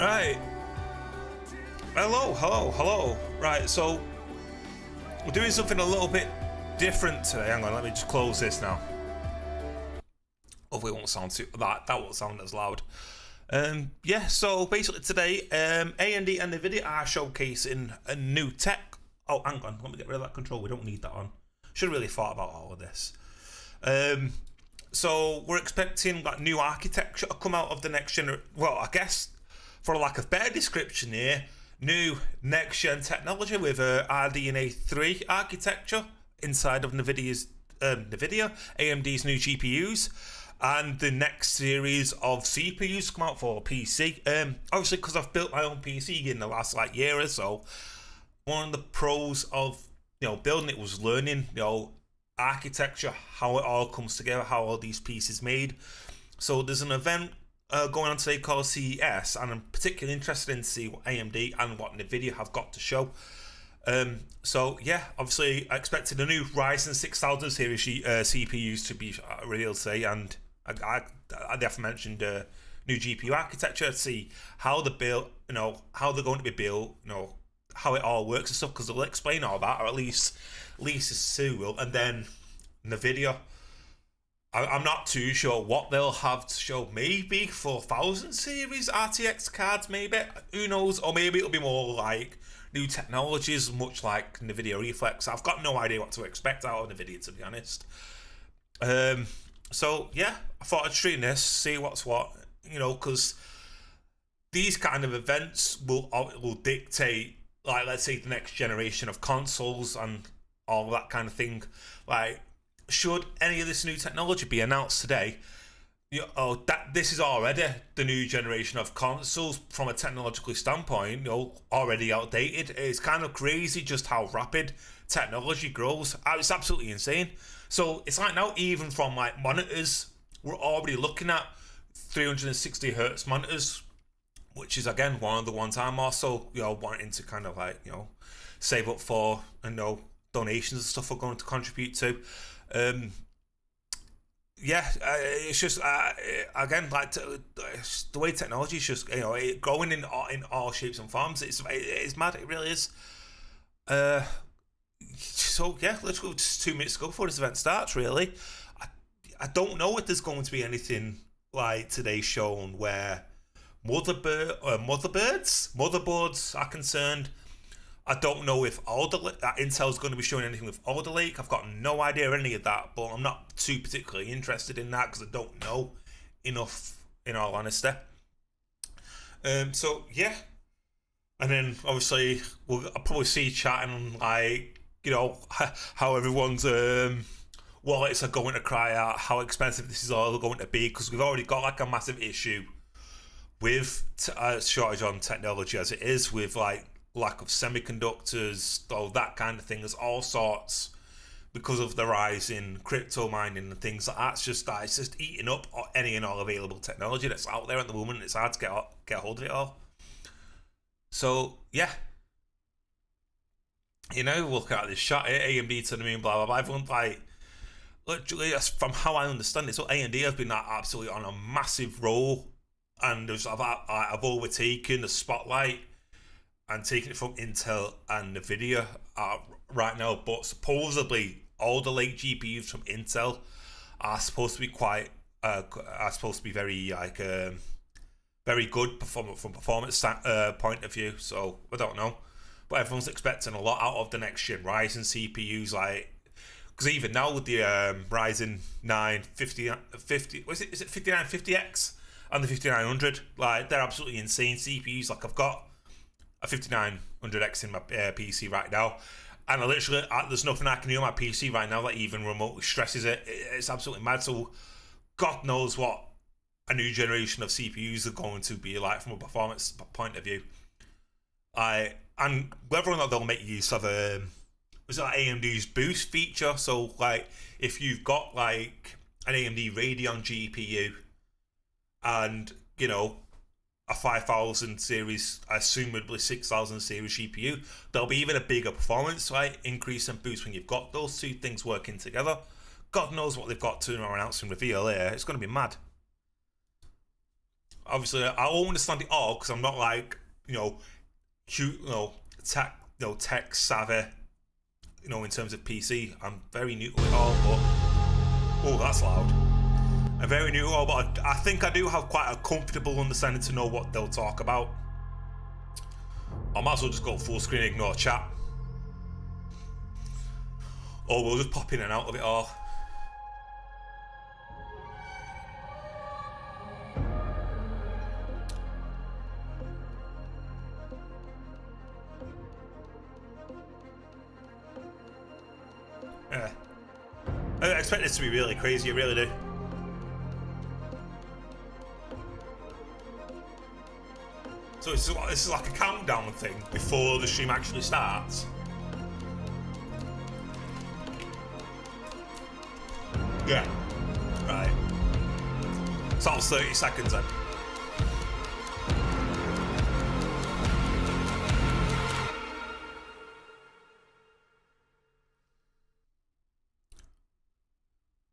Right. Hello. Right, so we're doing something a little bit different today. Hang on, let me just close this now. Hopefully it won't sound too that won't sound as loud. Yeah, so basically today, AMD and Nvidia are showcasing a new tech. Oh, hang on, let me get rid of that control. We don't need that on. Should have really thought about all of this. So we're expecting like new architecture to come out of the next gen. Well, I guess for a lack of better description here, new next gen technology with RDNA 3 architecture inside of AMD's new GPUs, and the next series of CPUs come out for PC. Obviously, because I've built my own PC in the last year or so, one of the pros of building it was learning architecture, how it all comes together, how all these pieces made. So there's an event going on today called CES, and I'm particularly interested in to see what AMD and what Nvidia have got to show. So yeah, obviously I expected a new Ryzen 6000 series CPUs to be revealed today, and I mentioned new GPU architecture to see how they're built, how they're going to be built, how it all works and stuff, because they'll explain all that, or at least Sue will. And then Nvidia, I'm not too sure what they'll have to show. Maybe 4000 series RTX cards, maybe, who knows, or maybe it'll be more like new technologies, much like Nvidia Reflex. I've got no idea what to expect out of Nvidia, to be honest. So yeah, I thought I'd stream this, see what's what, because these kind of events will dictate, like, let's say, the next generation of consoles and all that kind of thing. Like, should any of this new technology be announced today, that this is already the new generation of consoles from a technological standpoint, already outdated. It's kind of crazy just how rapid technology grows. It's absolutely insane. So it's like now, even from like monitors, we're already looking at 360 hertz monitors, which is again one of the ones I'm also wanting to kind of save up for, and donations and stuff are going to contribute to. It's just again, like, the way technology is just growing in all shapes and forms. It's mad. It really is. So yeah, let's go. Just 2 minutes ago before this event starts. Really, I don't know if there's going to be anything like today shown where motherboards are concerned. I don't know if Intel's going to be showing anything with Alder Lake. I've got no idea any of that, but I'm not too particularly interested in that because I don't know enough, in all honesty. So yeah, and then obviously I'll probably see chatting how everyone's wallets are going to cry out how expensive this is all going to be, because we've already got a massive issue with a shortage on technology as it is, with lack of semiconductors, all that kind of thing. There's all sorts, because of the rise in crypto mining and things like that. It's just eating up any and all available technology that's out there at the moment. It's hard to get hold of it all. So yeah, look at this shot here, AMD to the moon, blah blah blah. Everyone literally, from how I understand it, so AMD have been absolutely on a massive roll, and I've overtaken the spotlight and taking it from Intel and Nvidia right now. But supposedly all the late GPUs from Intel are supposed to be very very good from performance point of view. So I don't know, but everyone's expecting a lot out of the next gen Ryzen CPUs, because even now with the Ryzen 9 50, is it 5950X and the 5900, they're absolutely insane CPUs. I've got a 5900X in my PC right now, and I literally there's nothing I can do on my PC right now that even remotely stresses it. It's absolutely mad. So God knows what a new generation of CPUs are going to be like from a performance point of view. And whether or not they'll make use of AMD's boost feature. So if you've got an AMD Radeon GPU and a 5000 series, assumably 6000 series GPU, there'll be even a bigger performance increase and boost when you've got those two things working together. God knows what they've got to announce and reveal here. It's going to be mad. Obviously, I won't understand it all because I'm not like cute, tech, tech savvy. In terms of PC, I'm very new to it all. But oh, that's loud. I'm very new to it all, but I think I do have quite a comfortable understanding to know what they'll talk about. I might as well just go full screen and ignore chat. Or we'll just pop in and out of it all. Yeah. I expect this to be really crazy, I really do. So this is like a countdown thing before the stream actually starts. Yeah. Right. So that was 30 seconds then.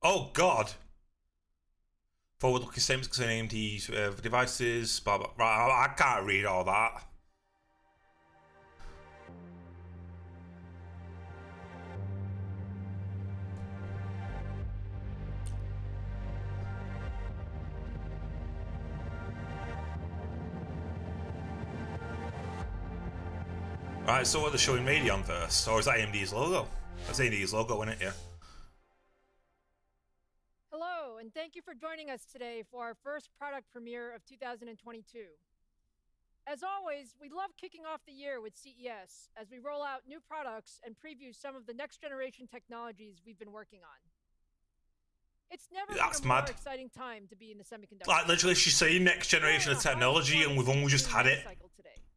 Oh God. Forward-looking statements concerning AMD's devices. Blah, blah, blah. I can't read all that. Right, so what are they showing Radeon first? Or is that AMD's logo? That's AMD's logo, isn't it? Yeah. Hello, and thank you for joining us today for our first product premiere of 2022. As always, we love kicking off the year with CES as we roll out new products and preview some of the next generation technologies we've been working on. It's never been a more exciting time to be in the semiconductor. Like literally, she's saying next generation of technology, and we've only just had it.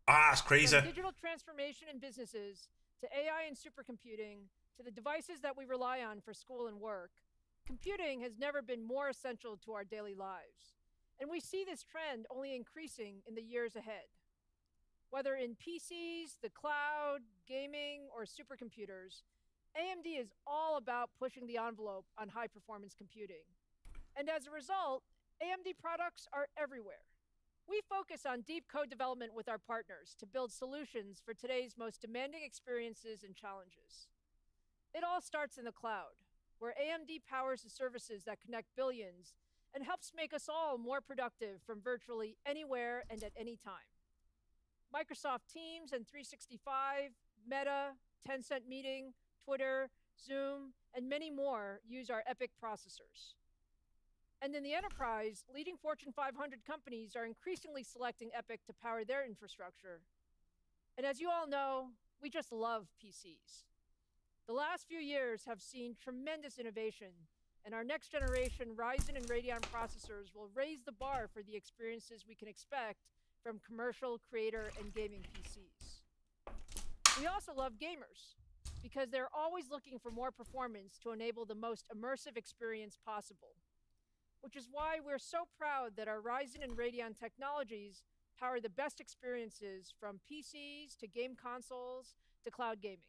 That's crazy. From digital transformation in businesses to AI and supercomputing to the devices that we rely on for school and work, computing has never been more essential to our daily lives. And we see this trend only increasing in the years ahead. Whether in PCs, the cloud, gaming, or supercomputers, AMD is all about pushing the envelope on high-performance computing. And as a result, AMD products are everywhere. We focus on deep code development with our partners to build solutions for today's most demanding experiences and challenges. It all starts in the cloud, where AMD powers the services that connect billions and helps make us all more productive from virtually anywhere and at any time. Microsoft Teams and 365, Meta, Tencent Meeting, Twitter, Zoom, and many more use our EPYC processors. And in the enterprise, leading Fortune 500 companies are increasingly selecting EPYC to power their infrastructure. And as you all know, we just love PCs. The last few years have seen tremendous innovation, and our next generation Ryzen and Radeon processors will raise the bar for the experiences we can expect from commercial, creator, and gaming PCs. We also love gamers, because they're always looking for more performance to enable the most immersive experience possible, which is why we're so proud that our Ryzen and Radeon technologies power the best experiences from PCs to game consoles to cloud gaming.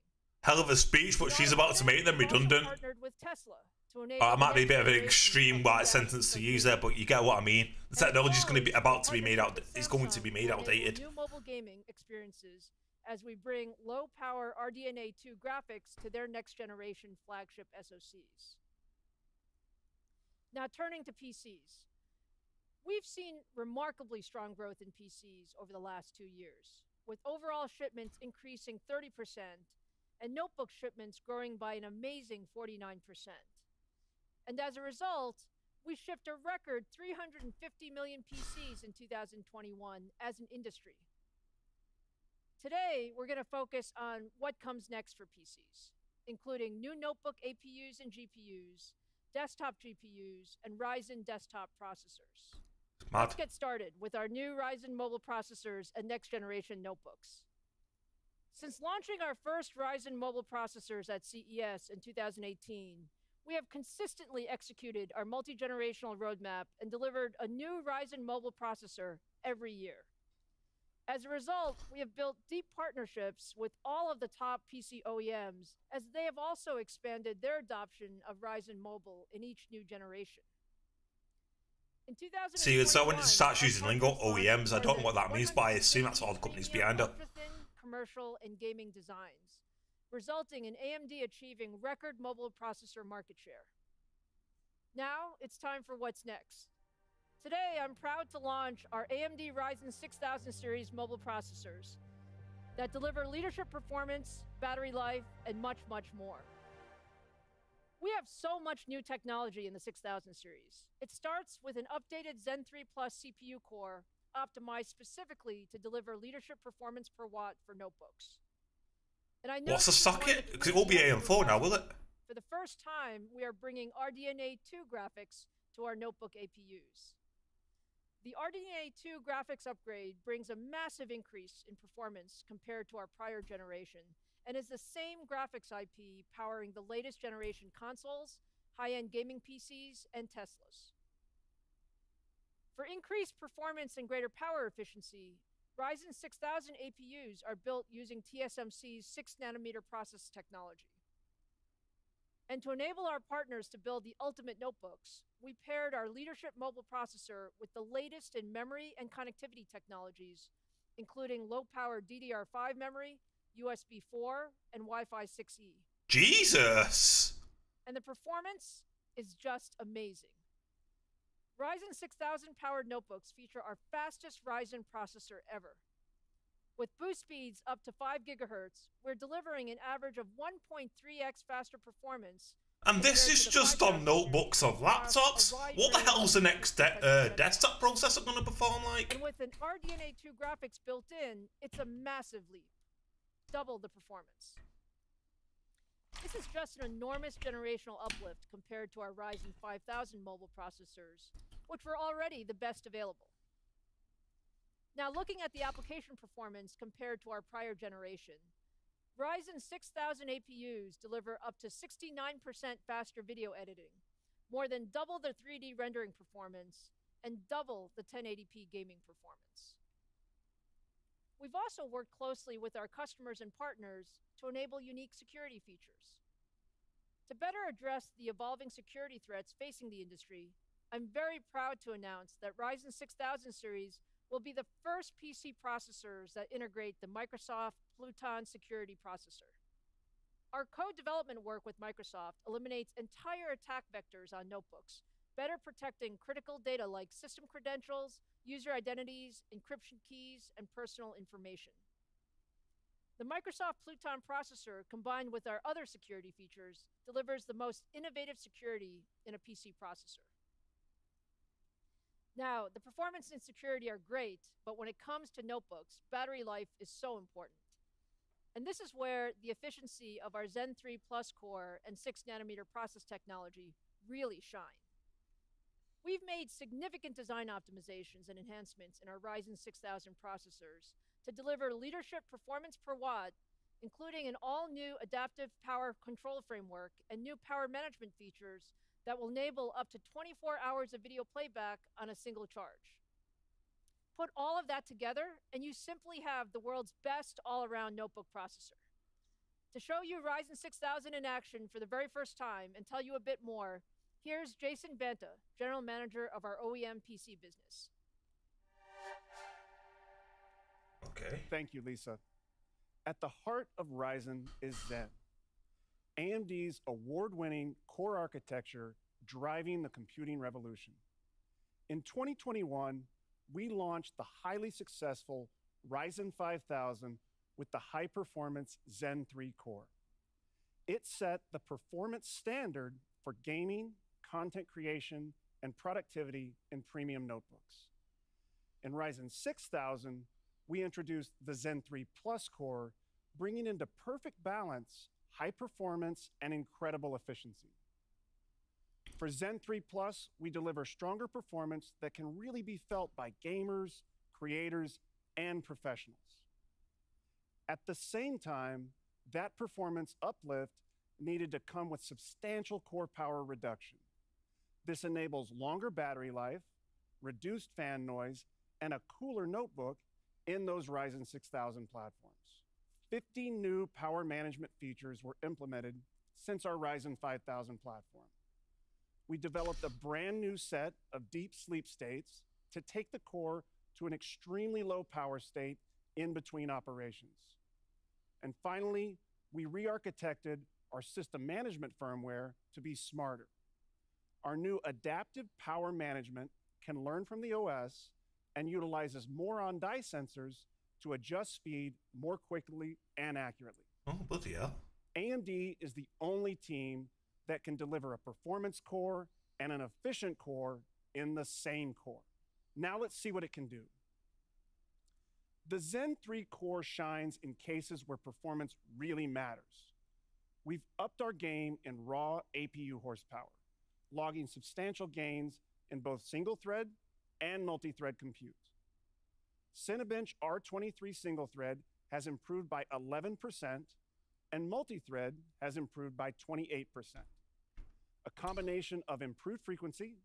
Hell of a speech, but she's about to make them redundant. That might be a bit of an extreme white sentence to use there, but you get what I mean. The technology is going to be about to be made out. It's going to be made outdated. New mobile gaming experiences as we bring low-power RDNA 2 graphics to their next-generation flagship SoCs. Now, turning to PCs. We've seen remarkably strong growth in PCs over the last 2 years, with overall shipments increasing 30% and notebook shipments growing by an amazing 49%. And as a result, we shipped a record 350 million PCs in 2021 as an industry. Today, we're going to focus on what comes next for PCs, including new notebook APUs and GPUs, desktop GPUs, and Ryzen desktop processors. Let's get started with our new Ryzen mobile processors and next-generation notebooks. Since launching our first Ryzen mobile processors at CES in 2018, we have consistently executed our multi-generational roadmap and delivered a new Ryzen mobile processor every year. As a result, we have built deep partnerships with all of the top PC OEMs, as they have also expanded their adoption of Ryzen mobile in each new generation. In 2021, See, so when it starts our using lingo, partners launched OEMs, I don't know more what that than means, but I assume that's all the 150 companies premium behind it. ultra-thin commercial and gaming designs, resulting in AMD achieving record mobile processor market share. Now, it's time for what's next. Today, I'm proud to launch our AMD Ryzen 6000 series mobile processors that deliver leadership performance, battery life, and much, much more. We have so much new technology in the 6000 series. It starts with an updated Zen 3 Plus CPU core optimized specifically to deliver leadership performance per watt for notebooks. And I know What's the this is one socket? that's Because it won't be really AM4 now, will it? For the first time, we are bringing RDNA 2 graphics to our notebook APUs. The RDNA 2 graphics upgrade brings a massive increase in performance compared to our prior generation, and is the same graphics IP powering the latest generation consoles, high-end gaming PCs, and Teslas. For increased performance and greater power efficiency, Ryzen 6000 APUs are built using TSMC's 6nm process technology. And to enable our partners to build the ultimate notebooks, we paired our leadership mobile processor with the latest in memory and connectivity technologies, including low-power DDR5 memory, USB 4, and Wi-Fi 6E. Jesus! And the performance is just amazing. Ryzen 6000 powered notebooks feature our fastest Ryzen processor ever. With boost speeds up to 5 GHz, we're delivering an average of 1.3x faster performance. And this is just on notebooks of laptops? What the hell's the next desktop processor going to perform like? And with an RDNA 2 graphics built in, it's a massive leap. Double the performance. This is just an enormous generational uplift compared to our Ryzen 5000 mobile processors, which were already the best available. Now, looking at the application performance compared to our prior generation, Ryzen 6000 APUs deliver up to 69% faster video editing, more than double the 3D rendering performance, and double the 1080p gaming performance. We've also worked closely with our customers and partners to enable unique security features. To better address the evolving security threats facing the industry, I'm very proud to announce that Ryzen 6000 series will be the first PC processors that integrate the Microsoft Pluton security processor. Our co-development work with Microsoft eliminates entire attack vectors on notebooks, better protecting critical data like system credentials, user identities, encryption keys, and personal information. The Microsoft Pluton processor, combined with our other security features, delivers the most innovative security in a PC processor. Now, the performance and security are great, but when it comes to notebooks, battery life is so important. And this is where the efficiency of our Zen 3 Plus core and 6nm process technology really shine. We've made significant design optimizations and enhancements in our Ryzen 6000 processors to deliver leadership performance per watt, including an all-new adaptive power control framework and new power management features that will enable up to 24 hours of video playback on a single charge. Put all of that together, and you simply have the world's best all-around notebook processor. To show you Ryzen 6000 in action for the very first time and tell you a bit more, here's Jason Banta, General Manager of our OEM PC business. Okay. Thank you, Lisa. At the heart of Ryzen is Zen, AMD's award-winning core architecture driving the computing revolution. In 2021, we launched the highly successful Ryzen 5000 with the high-performance Zen 3 core. It set the performance standard for gaming, content creation, and productivity in premium notebooks. In Ryzen 6000, we introduced the Zen 3 Plus core, bringing into perfect balance high performance and incredible efficiency. For Zen 3 Plus, we deliver stronger performance that can really be felt by gamers, creators, and professionals. At the same time, that performance uplift needed to come with substantial core power reduction. This enables longer battery life, reduced fan noise, and a cooler notebook in those Ryzen 6000 platforms. 50 new power management features were implemented since our Ryzen 5000 platform. we developed a brand new set of deep sleep states to take the core to an extremely low power state in between operations. And finally, we re-architected our system management firmware to be smarter. Our new adaptive power management can learn from the OS and utilizes more on-die sensors to adjust speed more quickly and accurately. Oh, bloody hell. AMD is the only team that can deliver a performance core and an efficient core in the same core. Now let's see what it can do. The Zen 3 core shines in cases where performance really matters. We've upped our game in raw APU horsepower, logging substantial gains in both single-thread and multi-thread compute. Cinebench R23 single-thread has improved by 11%, and multi-thread has improved by 28%. A combination of improved frequency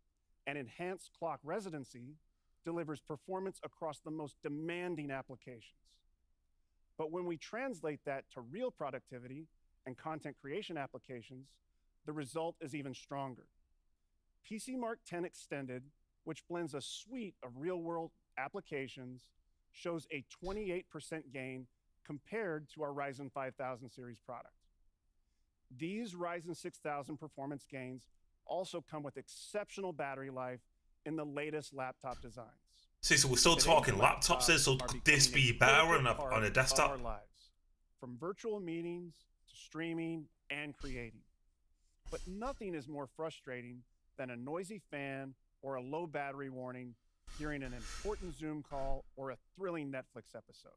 and enhanced clock residency delivers performance across the most demanding applications. But when we translate that to real productivity and content creation applications, the result is even stronger. PC Mark 10 Extended, which blends a suite of real-world applications, shows a 28% gain compared to our Ryzen 5000 series product. These Ryzen 6000 performance gains also come with exceptional battery life in the latest laptop designs. See, so we're still talking laptops here, so could this be better on a desktop? Our lives, from virtual meetings to streaming and creating. But nothing is more frustrating than a noisy fan or a low battery warning during an important Zoom call or a thrilling Netflix episode.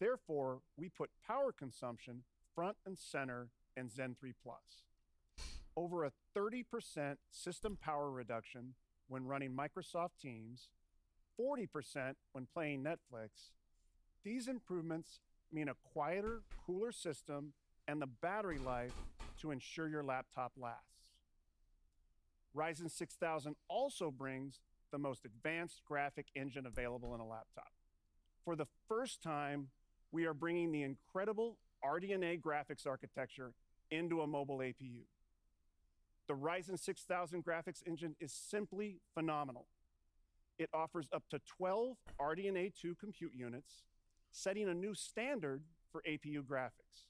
Therefore, we put power consumption front and center in Zen 3 Plus. Over a 30% system power reduction when running Microsoft Teams, 40% when playing Netflix. These improvements mean a quieter, cooler system and the battery life to ensure your laptop lasts. Ryzen 6000 also brings the most advanced graphic engine available in a laptop. For the first time, we are bringing the incredible RDNA graphics architecture into a mobile APU. The Ryzen 6000 graphics engine is simply phenomenal. It offers up to 12 RDNA 2 compute units, setting a new standard for APU graphics.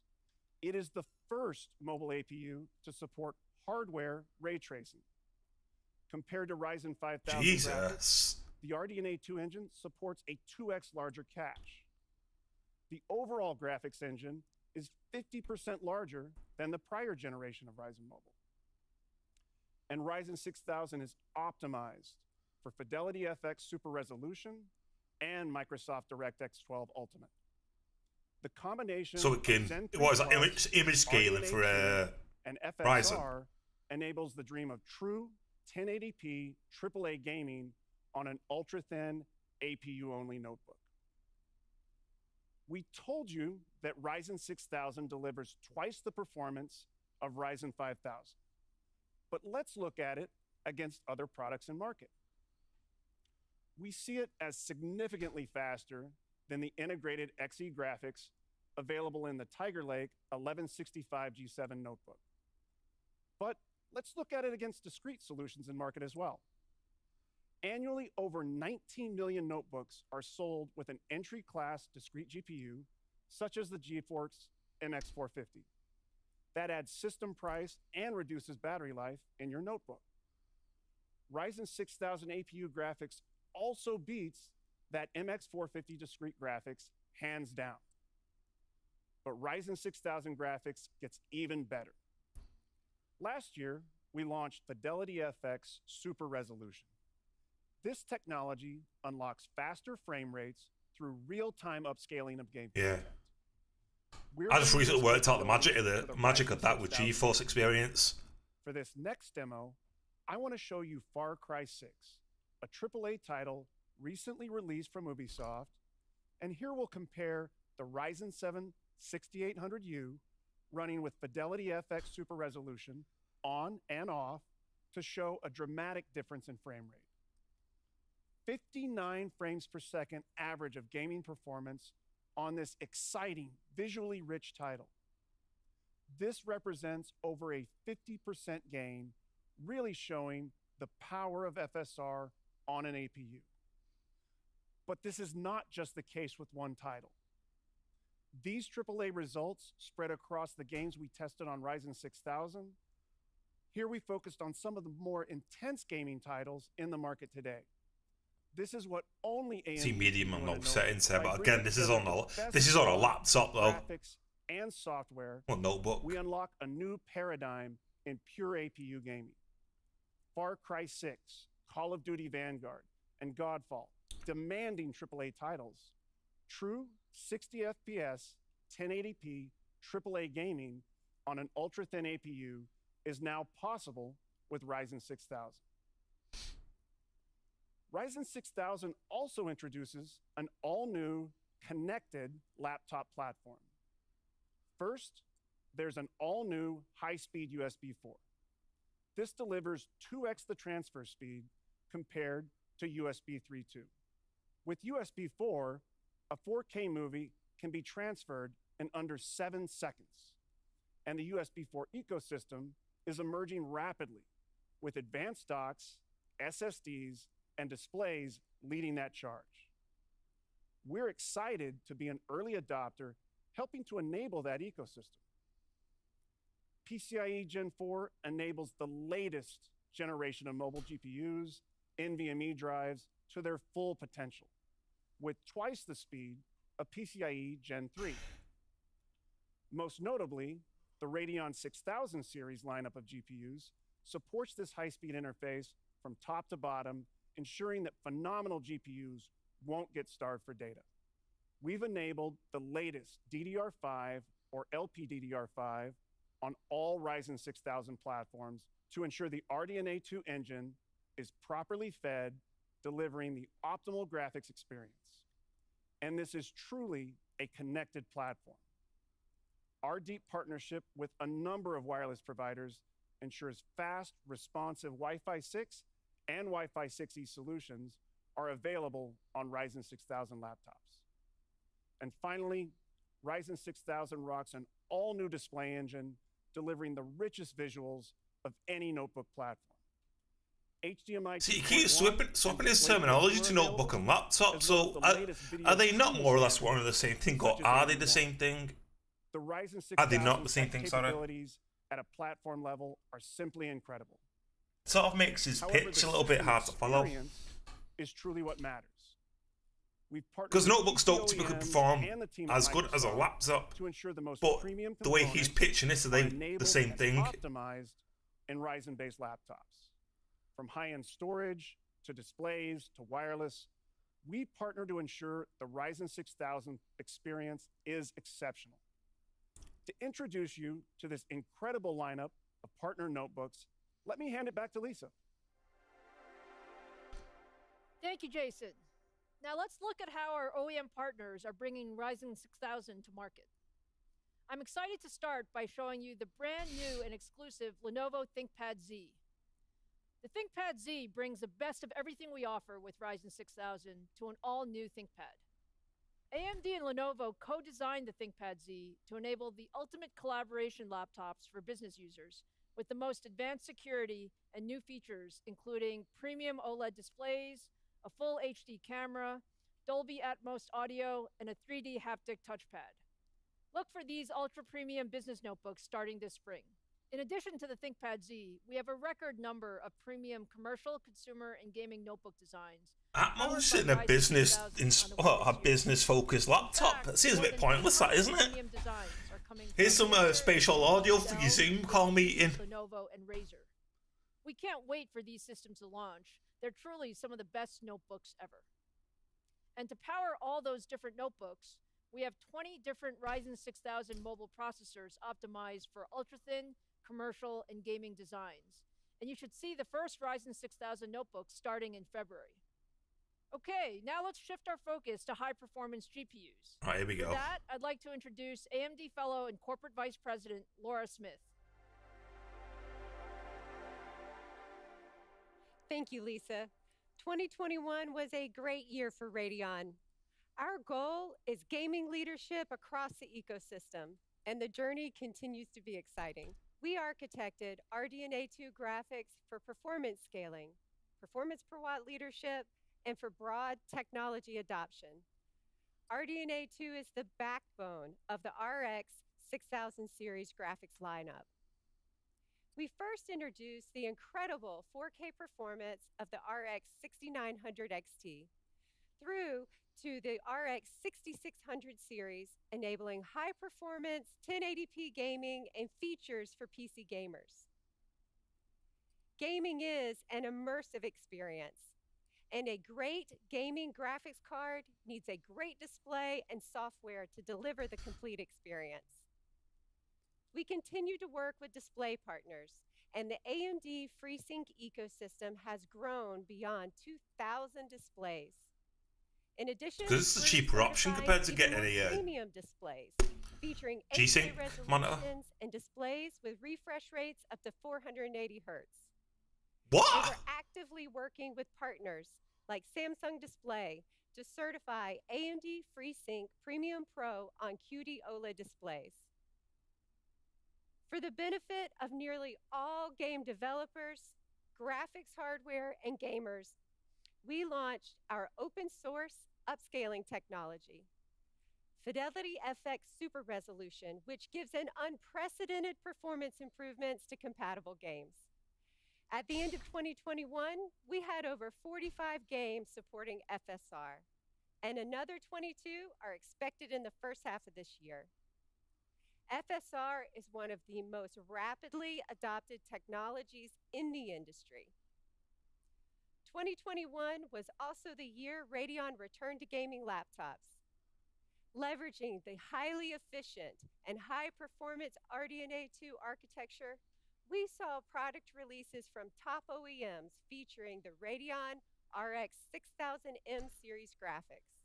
It is the first mobile APU to support hardware ray tracing. Compared to Ryzen 5000 graphics, the RDNA 2 engine supports a 2x larger cache. The overall graphics engine is 50% larger than the prior generation of Ryzen Mobile. And Ryzen 6000 is optimized for Fidelity FX Super Resolution and Microsoft DirectX 12 Ultimate. The combination so it can, what is that, image scaling for and Ryzen FSR enables the dream of true 1080p AAA gaming on an ultra-thin APU-only notebook. We told you that Ryzen 6000 delivers twice the performance of Ryzen 5000. But let's look at it against other products in market. We see it as significantly faster than the integrated Xe graphics available in the Tiger Lake 1165 G7 notebook. But let's look at it against discrete solutions in market as well. Annually, over 19 million notebooks are sold with an entry-class discrete GPU, such as the GeForce MX450. That adds system price and reduces battery life in your notebook. Ryzen 6000 APU graphics also beats that MX450 discrete graphics hands down. But Ryzen 6000 graphics gets even better. Last year, we launched Fidelity FX Super Resolution. This technology unlocks faster frame rates through real-time upscaling of game content. I just recently worked out the magic of that with GeForce Experience. For this next demo, I want to show you Far Cry 6, a AAA title recently released from Ubisoft, and here we'll compare the Ryzen 7 6800U running with Fidelity FX Super Resolution on and off to show a dramatic difference in frame rate. 59 frames per second average of gaming performance on this exciting, visually rich title. This represents over a 50% gain really showing the power of FSR on an APU. But this is not just the case with one title. These AAA results spread across the games we tested on Ryzen 6000. Here we focused on some of the more intense gaming titles in the market today. This is what only AMD See medium and low knows settings here, by but bringing again, this is together on the a best this is on a of laptop though, graphics and software. or notebook. We unlock a new paradigm in pure APU gaming. Far Cry 6, Call of Duty Vanguard, and Godfall, demanding AAA titles. True 60 FPS, 1080p AAA gaming on an ultra-thin APU is now possible with Ryzen 6000. Ryzen 6000 also introduces an all-new connected laptop platform. First, there's an all-new high-speed USB 4. This delivers 2x the transfer speed compared to USB 3.2. With USB 4, a 4K movie can be transferred in under 7 seconds. And the USB 4 ecosystem is emerging rapidly with advanced docks, SSDs, and displays leading that charge. We're excited to be an early adopter, helping to enable that ecosystem. PCIe Gen 4 enables the latest generation of mobile GPUs, NVMe drives to their full potential, with twice the speed of PCIe Gen 3. Most notably, the Radeon 6000 series lineup of GPUs supports this high-speed interface from top to bottom, ensuring that phenomenal GPUs won't get starved for data. We've enabled the latest DDR5 or LPDDR5 on all Ryzen 6000 platforms to ensure the RDNA 2 engine is properly fed, delivering the optimal graphics experience. And this is truly a connected platform. Our deep partnership with a number of wireless providers ensures fast, responsive Wi-Fi 6 and Wi-Fi 6E solutions are available on Ryzen 6000 laptops. And finally, Ryzen 6000 rocks an all-new display engine, delivering the richest visuals of any notebook platform. HDMI. See, he keeps swapping his terminology to notebook and laptop, so are they not more or less one and the same thing, or are they the same thing? The Ryzen 6000 Are they not the same thing, sorry? capabilities at a platform level are simply incredible. Sort of makes his However, pitch the a little bit system hard to follow. experience is truly what matters. We've partnered Because with notebooks the don't typically OEMs perform and the team at as good as a Microsoft laptop, to ensure the most but premium the way he's components pitching this, are are they enabled the same and thing? optimized in Ryzen-based laptops. From high-end storage to displays to wireless, we partner to ensure the Ryzen 6000 experience is exceptional. To introduce you to this incredible lineup of partner notebooks, let me hand it back to Lisa. Thank you, Jason. Now let's look at how our OEM partners are bringing Ryzen 6000 to market. I'm excited to start by showing you the brand new and exclusive Lenovo ThinkPad Z. The ThinkPad Z brings the best of everything we offer with Ryzen 6000 to an all-new ThinkPad. AMD and Lenovo co-designed the ThinkPad Z to enable the ultimate collaboration laptops for business users with the most advanced security and new features, including premium OLED displays, a full HD camera, Dolby Atmos audio, and a 3D haptic touchpad. Look for these ultra-premium business notebooks starting this spring. In addition to the ThinkPad Z, we have a record number of premium commercial, consumer, and gaming notebook designs. Atmos in a business-focused laptop. That seems a bit pointless, that, isn't it? Here's some spatial audio for your Zoom call meeting. Lenovo and Razer. We can't wait for these systems to launch. They're truly some of the best notebooks ever. And to power all those different notebooks, we have 20 different Ryzen 6000 mobile processors optimized for ultra-thin, commercial, and gaming designs. And you should see the first Ryzen 6000 notebooks starting in February. Okay, now let's shift our focus to high-performance GPUs. All right, here we go. For that, I'd like to introduce AMD Fellow and Corporate Vice President, Laura Smith. Thank you, Lisa. 2021 was a great year for Radeon. Our goal is gaming leadership across the ecosystem, and the journey continues to be exciting. We architected RDNA 2 graphics for performance scaling, performance per watt leadership, and for broad technology adoption. RDNA 2 is the backbone of the RX 6000 series graphics lineup. We first introduced the incredible 4K performance of the RX 6900 XT through to the RX 6600 series, enabling high performance 1080p gaming and features for PC gamers. Gaming is an immersive experience, and a great gaming graphics card needs a great display and software to deliver the complete experience. We continue to work with display partners, and the AMD FreeSync ecosystem has grown beyond 2,000 displays. In addition, Because it's a we're cheaper option certifying compared to even getting more a premium displays, featuring G-Sync 8K monitor. resolutions and displays with refresh rates up to 480 hertz. And What? we're actively working with partners like Samsung Display to certify AMD FreeSync Premium Pro on QD OLED displays. For the benefit of nearly all game developers, graphics hardware, and gamers, we launched our open source upscaling technology, Fidelity FX Super Resolution, which gives an unprecedented performance improvements to compatible games. At the end of 2021, we had over 45 games supporting FSR, and another 22 are expected in the first half of this year. FSR is one of the most rapidly adopted technologies in the industry. 2021 was also the year Radeon returned to gaming laptops. Leveraging the highly efficient and high-performance RDNA 2 architecture, we saw product releases from top OEMs featuring the Radeon RX 6000M series graphics.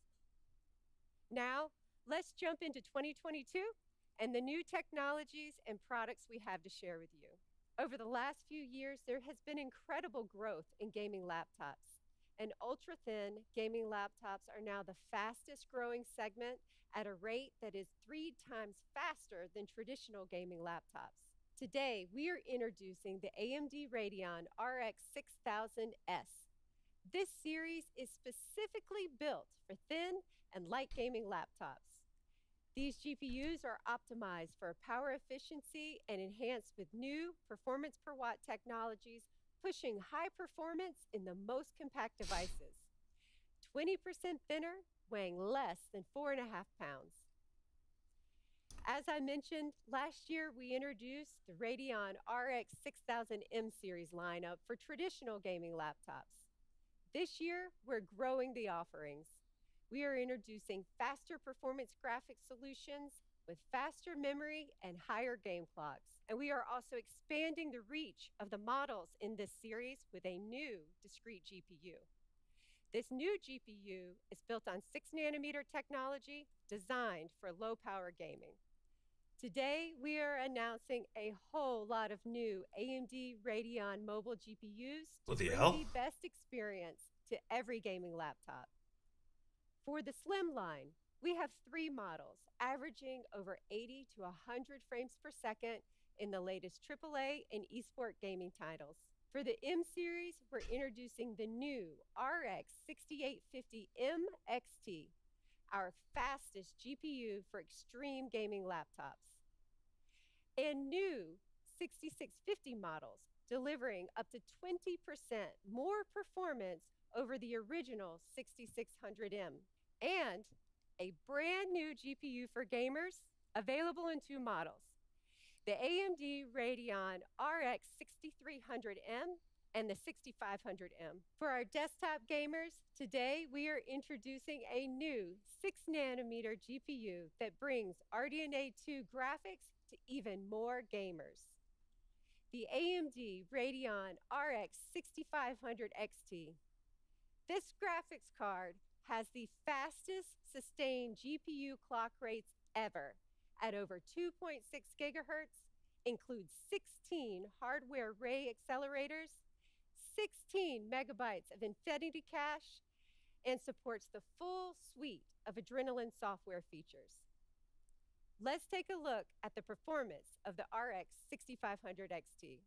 Now, let's jump into 2022 and the new technologies and products we have to share with you. Over the last few years, there has been incredible growth in gaming laptops, and ultra-thin gaming laptops are now the fastest growing segment at a rate that is 3 times faster than traditional gaming laptops. Today, we are introducing the AMD Radeon RX 6000S. This series is specifically built for thin and light gaming laptops. These GPUs are optimized for power efficiency and enhanced with new performance per watt technologies, pushing high performance in the most compact devices. 20% thinner, weighing less than 4.5 pounds. As I mentioned, last year we introduced the Radeon RX 6000M series lineup for traditional gaming laptops. This year, we're growing the offerings. We are introducing faster performance graphics solutions with faster memory and higher game clocks. And we are also expanding the reach of the models in this series with a new discrete GPU. This new GPU is built on 6nm technology designed for low power gaming. Today, we are announcing a whole lot of new AMD Radeon mobile GPUs to Bloody bring hell. the best experience to every gaming laptop. For the Slim line, we have 3 models, averaging over 80 to 100 frames per second in the latest AAA and eSport gaming titles. For the M series, we're introducing the new RX 6850M XT, our fastest GPU for extreme gaming laptops. And new 6650 models, delivering up to 20% more performance over the original 6600M. And a brand new GPU for gamers, available in 2 models, the AMD Radeon RX 6300M and the 6500M. For our desktop gamers, today we are introducing a new 6nm GPU that brings RDNA 2 graphics to even more gamers. The AMD Radeon RX 6500 XT. This graphics card has the fastest sustained GPU clock rates ever at over 2.6 gigahertz, includes 16 hardware ray accelerators, 16 megabytes of infinity cache, and supports the full suite of Adrenalin software features. Let's take a look at the performance of the RX 6500 XT.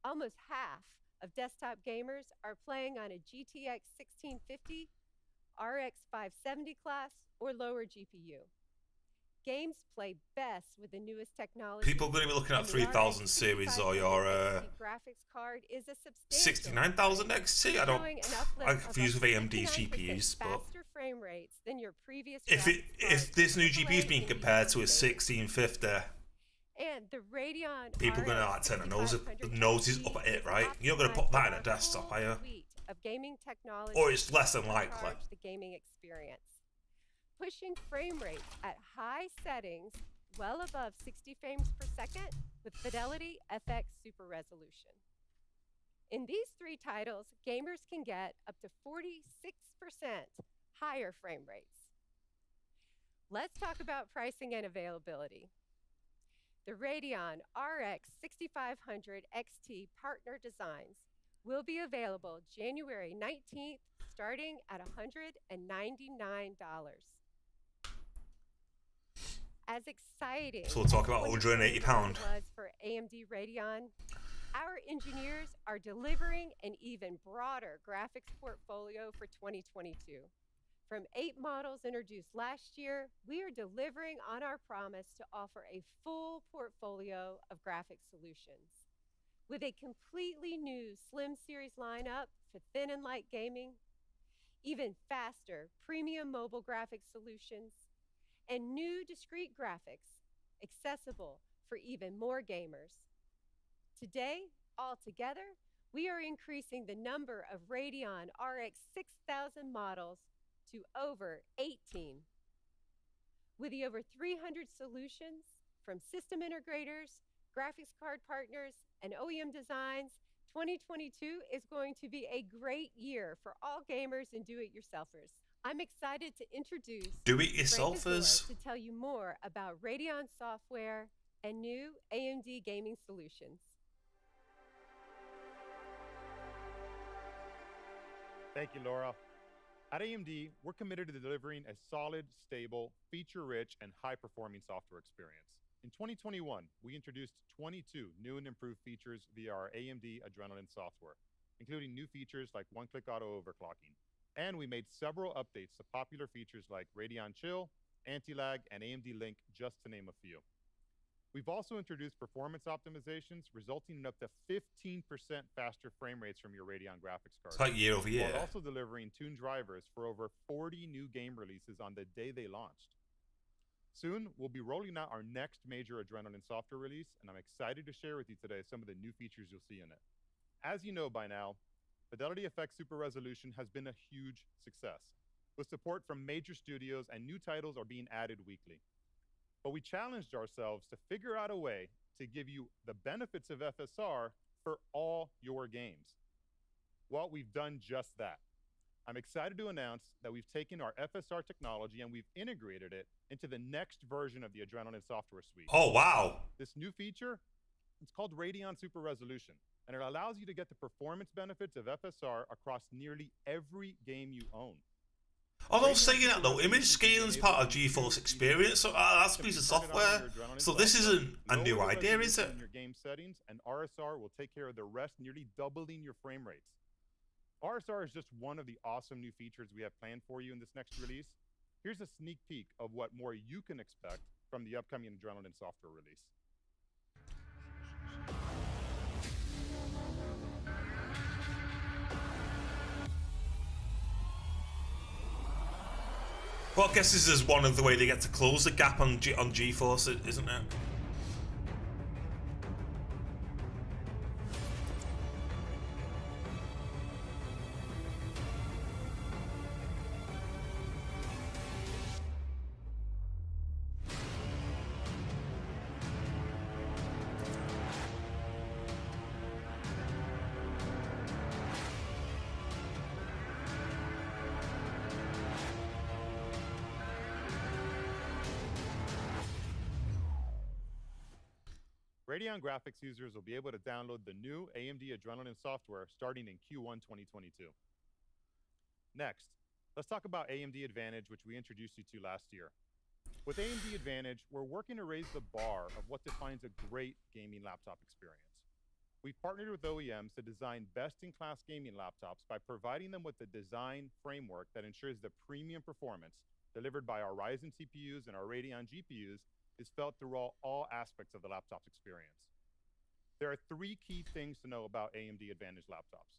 Almost half of desktop gamers are playing on a GTX 1650, RX 570 class, or lower GPU. Games play best with the newest technology. People are going to be looking at 3000 series or your graphics card is a substantial 69,000 XT. I confuse with AMD's GPUs, but faster frame rates than your previous if this new GPU is being compared to a 1650, and the Radeon people are going to like turn their noses up at it, right? You're not going to put that in a desktop, are you? Of gaming technology, or it's less than likely. The gaming experience, pushing frame rates at high settings, well above 60 frames per second, with Fidelity FX Super Resolution. In these three titles, gamers can get up to 46% higher frame rates. Let's talk about pricing and availability. The Radeon RX 6500 XT partner designs will be available January 19th, starting at $199. As exciting so we'll talk about £180 was for AMD Radeon, our engineers are delivering an even broader graphics portfolio for 2022. From 8 models introduced last year, we are delivering on our promise to offer a full portfolio of graphics solutions. With a completely new Slim Series lineup for thin and light gaming, even faster premium mobile graphics solutions, and new discrete graphics accessible for even more gamers. Today, altogether, we are increasing the number of Radeon RX 6000 models to over 18. With the over 300 solutions from system integrators, graphics card partners, and OEM designs, 2022 is going to be a great year for all gamers and do-it-yourselfers. I'm excited to introduce do-it-yourselfers to tell you more about Radeon software and new AMD gaming solutions. Thank you, Laura. At AMD, we're committed to delivering a solid, stable, feature-rich, and high-performing software experience. In 2021, we introduced 22 new and improved features via our AMD Adrenalin software, including new features like one-click auto overclocking. And we made several updates to popular features like Radeon Chill, Anti-Lag, and AMD Link, just to name a few. We've also introduced performance optimizations, resulting in up to 15% faster frame rates from your Radeon graphics card. It's like year over year. While also delivering tuned drivers for over 40 new game releases on the day they launched. Soon, we'll be rolling out our next major Adrenalin software release, and I'm excited to share with you today some of the new features you'll see in it. As you know by now, Fidelity FX Super Resolution has been a huge success, with support from major studios and new titles are being added weekly. But we challenged ourselves to figure out a way to give you the benefits of FSR for all your games. Well, we've done just that. I'm excited to announce that we've taken our FSR technology and we've integrated it into the next version of the Adrenalin software suite. Oh, wow. This new feature, it's called Radeon Super Resolution, and it allows you to get the performance benefits of FSR across nearly every game you own. Although saying that though, image scaling is part of GeForce Experience, so that's a piece of software. So this isn't a new idea, is it? Your game settings, and RSR will take care of the rest, nearly doubling your frame rates. RSR is just one of the awesome new features we have planned for you in this next release. Here's a sneak peek of what more you can expect from the upcoming Adrenalin software release. Well, I guess this is one of the way they get to close the gap on GeForce, isn't it? Radeon graphics users will be able to download the new AMD Adrenalin software starting in Q1 2022. Next, let's talk about AMD Advantage, which we introduced you to last year. With AMD Advantage, we're working to raise the bar of what defines a great gaming laptop experience. We've partnered with OEMs to design best-in-class gaming laptops by providing them with the design framework that ensures the premium performance delivered by our Ryzen CPUs and our Radeon GPUs is felt through all aspects of the laptop's experience. There are 3 key things to know about AMD Advantage laptops.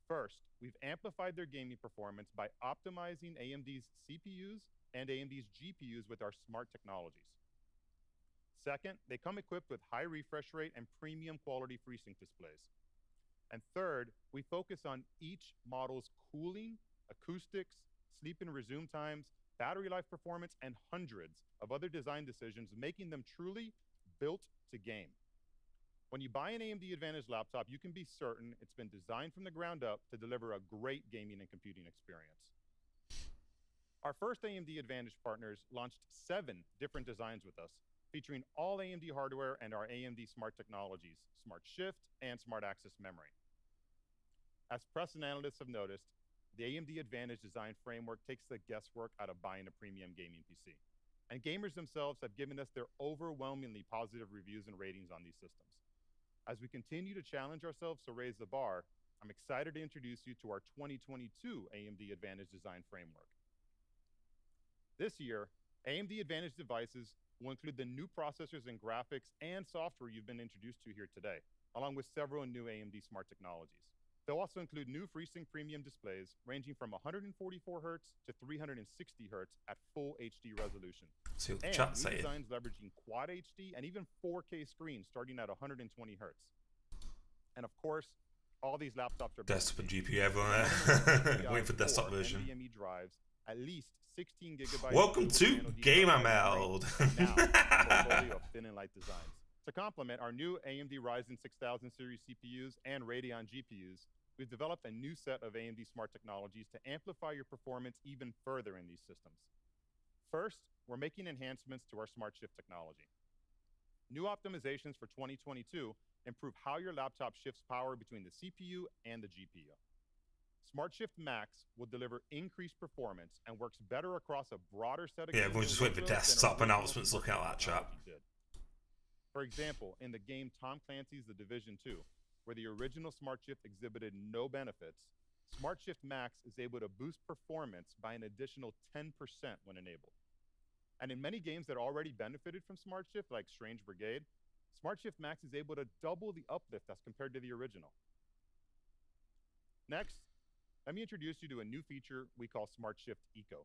First, we've amplified their gaming performance by optimizing AMD's CPUs and AMD's GPUs with our smart technologies. Second, they come equipped with high refresh rate and premium quality FreeSync displays. And third, we focus on each model's cooling, acoustics, sleep and resume times, battery life performance, and hundreds of other design decisions, making them truly built to game. When you buy an AMD Advantage laptop, you can be certain it's been designed from the ground up to deliver a great gaming and computing experience. Our first AMD Advantage partners launched 7 different designs with us, featuring all AMD hardware and our AMD smart technologies, Smart Shift and Smart Access memory. As press and analysts have noticed, the AMD Advantage design framework takes the guesswork out of buying a premium gaming PC. And gamers themselves have given us their overwhelmingly positive reviews and ratings on these systems. As we continue to challenge ourselves to raise the bar, I'm excited to introduce you to our 2022 AMD Advantage design framework. This year, AMD Advantage devices will include the new processors and graphics and software you've been introduced to here today, along with several new AMD smart technologies. They'll also include new FreeSync premium displays ranging from 144 Hz to 360 Hz at full HD resolution. See what the And chat's new saying. designs leveraging Quad HD and even 4K screens starting at 120 Hz. And of course, all these laptops are Desktop and built GPU, everyone there. Waiting for desktop version. NVMe drives, at least 16 gigabytes. Welcome to dual-channel Gamer DDR5 Meld. memory, and now a portfolio of thin and light designs. To complement our new AMD Ryzen 6000 series CPUs and Radeon GPUs, we've developed a new set of AMD smart technologies to amplify your performance even further in these systems. First, we're making enhancements to our Smart Shift technology. New optimizations for 2022 improve how your laptop shifts power between the CPU and the GPU. Smart Shift Max will deliver increased performance and works better across a broader set of Yeah, everyone's just waiting for desktop announcements. Look at that chat. For example, in the game Tom Clancy's The Division 2, where the original Smart Shift exhibited no benefits, Smart Shift Max is able to boost performance by an additional 10% when enabled. And in many games that already benefited from Smart Shift, like Strange Brigade, Smart Shift Max is able to double the uplift as compared to the original. Next, let me introduce you to a new feature we call Smart Shift Eco.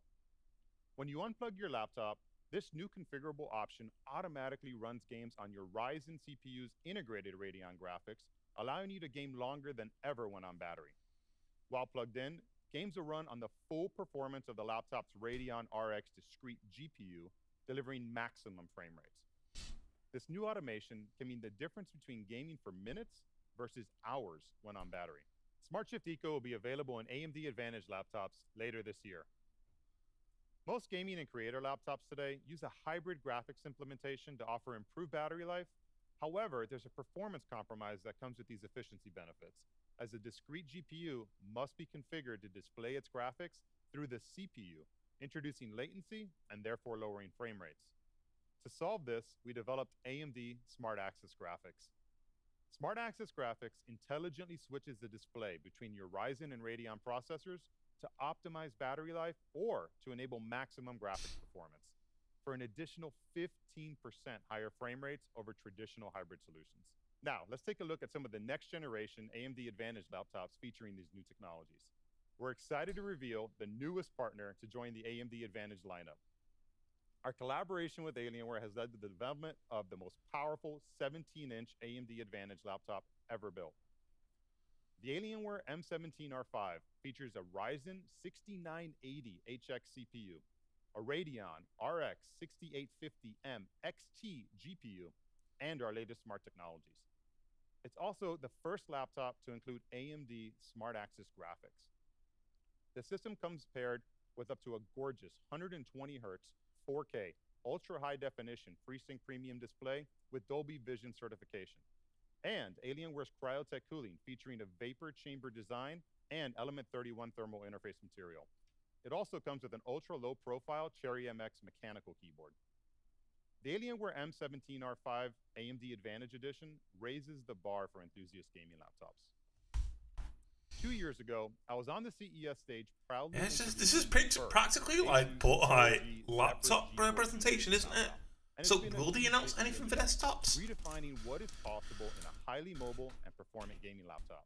When you unplug your laptop, this new configurable option automatically runs games on your Ryzen CPU's integrated Radeon graphics, allowing you to game longer than ever when on battery. While plugged in, games will run on the full performance of the laptop's Radeon RX discrete GPU, delivering maximum frame rates. This new automation can mean the difference between gaming for minutes versus hours when on battery. Smart Shift Eco will be available in AMD Advantage laptops later this year. Most gaming and creator laptops today use a hybrid graphics implementation to offer improved battery life. However, there's a performance compromise that comes with these efficiency benefits, as a discrete GPU must be configured to display its graphics through the CPU, introducing latency and therefore lowering frame rates. To solve this, we developed AMD Smart Access Graphics. Smart Access Graphics intelligently switches the display between your Ryzen and Radeon processors to optimize battery life or to enable maximum graphics performance for an additional 15% higher frame rates over traditional hybrid solutions. Now, let's take a look at some of the next generation AMD Advantage laptops featuring these new technologies. We're excited to reveal the newest partner to join the AMD Advantage lineup. Our collaboration with Alienware has led to the development of the most powerful 17-inch AMD Advantage laptop ever built. The Alienware M17R5 features a Ryzen 6980 HX CPU, a Radeon RX 6850M XT GPU, and our latest smart technologies. It's also the first laptop to include AMD Smart Access Graphics. The system comes paired with up to a gorgeous 120 Hz 4K ultra high definition FreeSync premium display with Dolby Vision certification, and Alienware's Cryotech cooling featuring a vapor chamber design and Element 31 thermal interface material. It also comes with an ultra low profile Cherry MX mechanical keyboard. The Alienware M17R5 AMD Advantage Edition raises the bar for enthusiast gaming laptops. 2 years ago, I was on the CES stage proudly. Yeah, this is practically like put laptop presentation, isn't it? So will they announce anything for desktops? Redefining what is possible in a highly mobile and performant gaming laptop.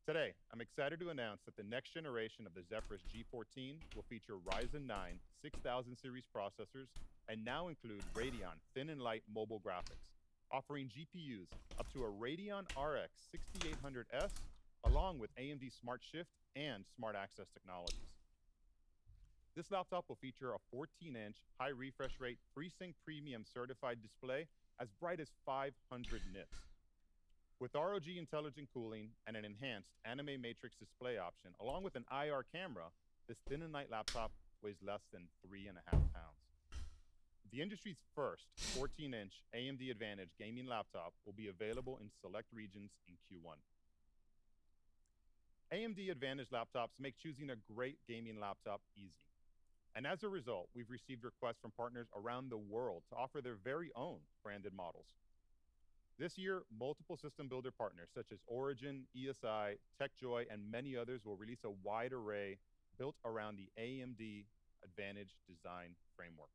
Today, I'm excited to announce that the next generation of the Zephyrus G14 will feature Ryzen 9 6000 series processors and now include Radeon thin and light mobile graphics, offering GPUs up to a Radeon RX 6800S along with AMD Smart Shift and Smart Access technologies. This laptop will feature a 14-inch high refresh rate FreeSync Premium certified display as bright as 500 nits. With ROG intelligent cooling and an enhanced anime matrix display option, along with an IR camera, this thin and light laptop weighs less than 3.5 pounds. The industry's first 14-inch AMD Advantage gaming laptop will be available in select regions in Q1. AMD Advantage laptops make choosing a great gaming laptop easy. And as a result, we've received requests from partners around the world to offer their very own branded models. This year, multiple system builder partners such as Origin, ESI, TechJoy, and many others will release a wide array built around the AMD Advantage design framework.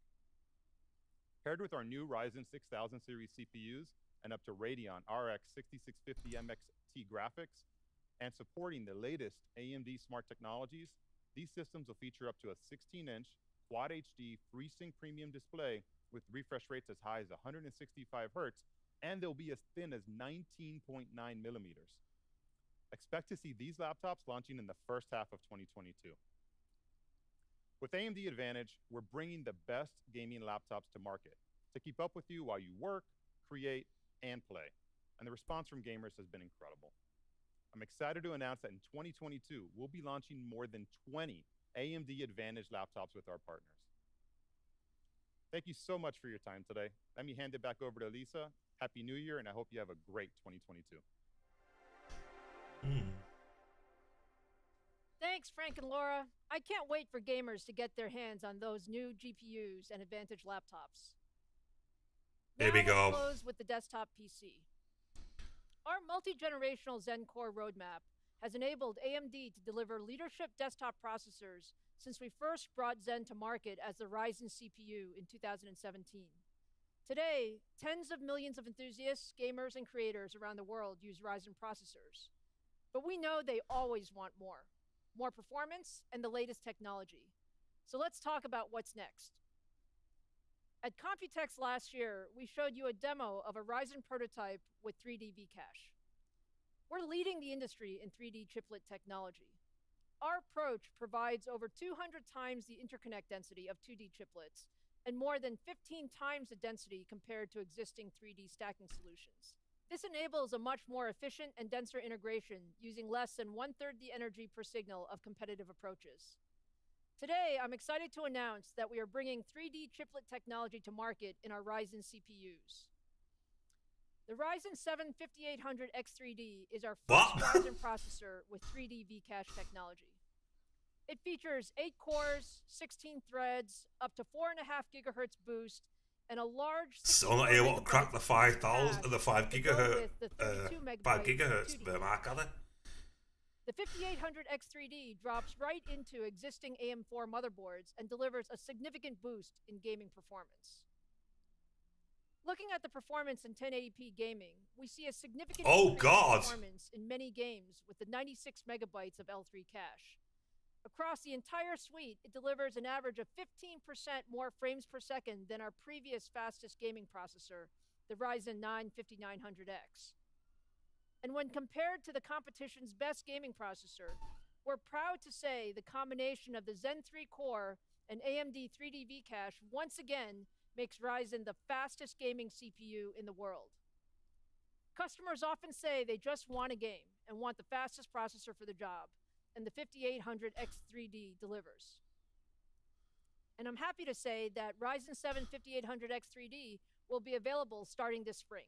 Paired with our new Ryzen 6000 series CPUs and up to Radeon RX 6650 MXT graphics, and supporting the latest AMD smart technologies, these systems will feature up to a 16-inch Quad HD FreeSync Premium display with refresh rates as high as 165 Hz, and they'll be as thin as 19.9 millimeters. Expect to see these laptops launching in the first half of 2022. With AMD Advantage, we're bringing the best gaming laptops to market to keep up with you while you work, create, and play. And the response from gamers has been incredible. I'm excited to announce that in 2022, we'll be launching more than 20 AMD Advantage laptops with our partners. Thank you so much for your time today. Let me hand it back over to Lisa. Happy New Year, and I hope you have a great 2022. Thanks, Frank and Laura. I can't wait for gamers to get their hands on those new GPUs and Advantage laptops. Here we go. Let's close with the desktop PC. Our multi-generational Zen Core roadmap has enabled AMD to deliver leadership desktop processors since we first brought Zen to market as the Ryzen CPU in 2017. Today, tens of millions of enthusiasts, gamers, and creators around the world use Ryzen processors. But we know they always want more performance, and the latest technology. So let's talk about what's next. At Computex last year, we showed you a demo of a Ryzen prototype with 3D V-Cache. We're leading the industry in 3D chiplet technology. Our approach provides over 200 times the interconnect density of 2D chiplets and more than 15 times the density compared to existing 3D stacking solutions. This enables a much more efficient and denser integration using less than 1/3 the energy per signal of competitive approaches. Today, I'm excited to announce that we are bringing 3D chiplet technology to market in our Ryzen CPUs. The Ryzen 7 5800X3D is our first Ryzen processor with 3D V-Cache technology. It features 8 cores, 16 threads, up to 4.5 gigahertz boost, and a large. Still not able to crack the 5,000, the 5 gigahertz, 5 gigahertz mark, are they? The 5800X3D drops right into existing AM4 motherboards and delivers a significant boost in gaming performance. Looking at the performance in 1080p gaming, we see a significant increase in performance in many games with the 96 megabytes of L3 cache. Across the entire suite, it delivers an average of 15% more frames per second than our previous fastest gaming processor, the Ryzen 9 5900X. And when compared to the competition's best gaming processor, we're proud to say the combination of the Zen 3 core and AMD 3D V-Cache once again makes Ryzen the fastest gaming CPU in the world. Customers often say they just want a game and want the fastest processor for the job, and the 5800X3D delivers. And I'm happy to say that Ryzen 7 5800X3D will be available starting this spring.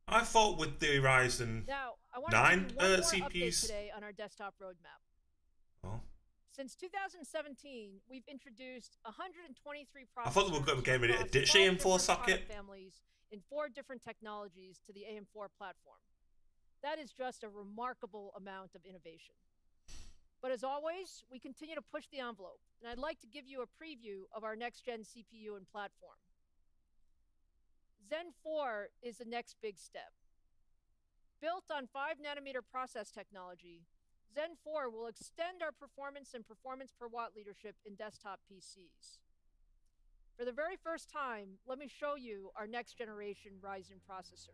I thought with the Ryzen now, I want 9 to give you one more CPUs update today on our desktop roadmap. Oh. Since 2017, we've introduced 123 processors I thought they were getting ready to across ditch 12 AM4 different socket. product families in 4 different technologies to the AM4 platform. That is just a remarkable amount of innovation. But as always, we continue to push the envelope, and I'd like to give you a preview of our next-gen CPU and platform. Zen 4 is the next big step. Built on 5-nanometer process technology, Zen 4 will extend our performance and performance per watt leadership in desktop PCs. For the very first time, let me show you our next-generation Ryzen processor.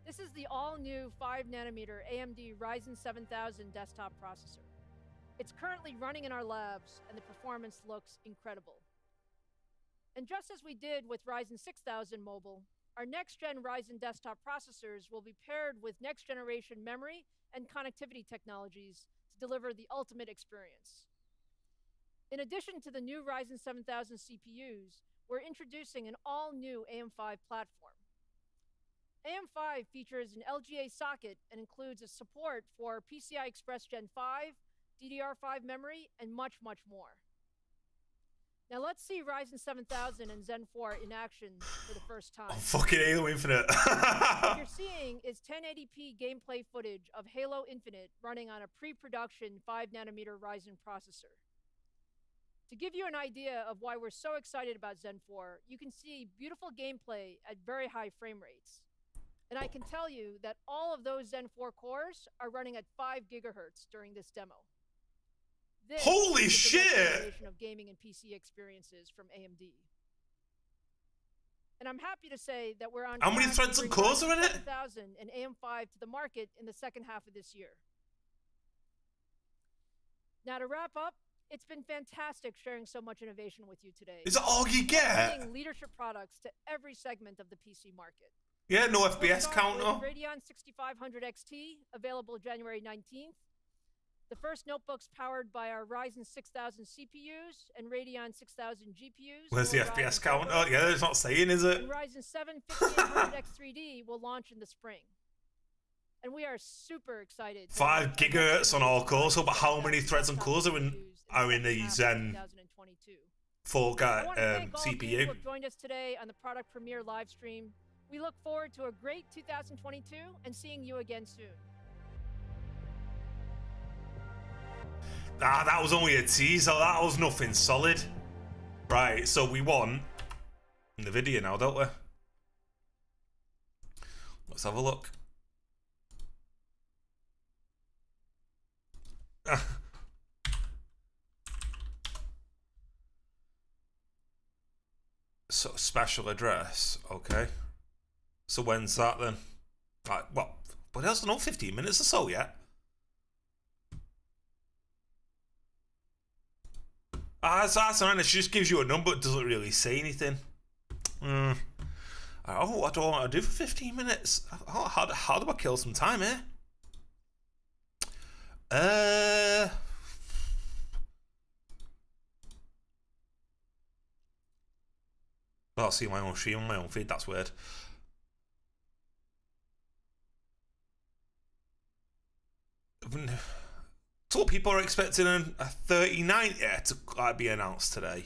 This is the all-new 5-nanometer AMD Ryzen 7000 desktop processor. It's currently running in our labs, and the performance looks incredible. And just as we did with Ryzen 6000 mobile, our next-gen Ryzen desktop processors will be paired with next-generation memory and connectivity technologies to deliver the ultimate experience. In addition to the new Ryzen 7000 CPUs, we're introducing an all-new AM5 platform. AM5 features an LGA socket and includes a support for PCI Express Gen 5, DDR5 memory, and much, much more. Now let's see Ryzen 7000 and Zen 4 in action for the first time. Oh, fucking Halo Infinite. What you're seeing is 1080p gameplay footage of Halo Infinite running on a pre-production 5-nanometer Ryzen processor. To give you an idea of why we're so excited about Zen 4, you can see beautiful gameplay at very high frame rates. And I can tell you that all of those Zen 4 cores are running at 5 gigahertz during this demo. This Holy is the shit! next generation of gaming and PC experiences from AMD. And I'm happy to say that we're on How many track threads to and bring cores are in Ryzen it? 7000 and AM5 to the market in the second half of this year. Now to wrap up, it's been fantastic sharing so much innovation with you today. Is that all you get? Bringing leadership products to every segment of the PC market. Yeah, no We'll FPS start counter. with Radeon 6500 XT, available January 19th. The first notebooks powered by our Ryzen 6000 CPUs and Radeon 6000 GPUs. Where's the will FPS arrive in counter? February. Yeah, it's not saying, is it? And Ryzen 7 5800 X3D will launch in the spring. And we are super excited. to 5 launch our gigahertz next on all generation cores. So, but how Ryzen many threads and desktop cores are in CPUs the second half of Zen 2022. 4 I want to thank all of you who CPU? have joined us today on the product premiere live stream. We look forward to a great 2022 and seeing you again soon. Ah, that was only a teaser. That was nothing solid. Right, so we won Nvidia now, don't we? Let's have a look. So special address, okay. So when's that then? Right, well, but that's not 15 minutes or so yet. That's nice. It just gives you a number. It doesn't really say anything. Oh, what do I want to do for 15 minutes? How do I kill some time here? I'll see my own stream on my own feed. That's weird. So people are expecting a 3090 to be announced today.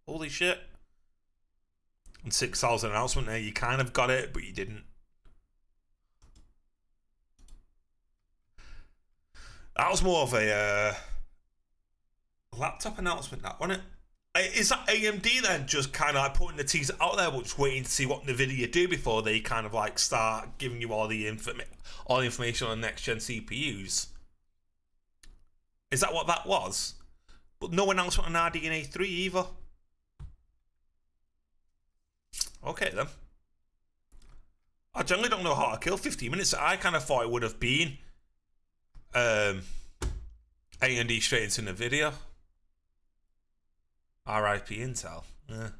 Holy shit. And 6,000 announcement there. You kind of got it, but you didn't. That was more of a laptop announcement, that, wasn't it? Is that AMD then just kind of like putting the teaser out there, but just waiting to see what Nvidia do before they kind of like start giving you all the information on the next gen CPUs? Is that what that was? But no announcement on RDNA 3 either. Okay then. I generally don't know how to kill 15 minutes. I kind of thought it would have been AMD straight into Nvidia. RIP Intel. Yeah.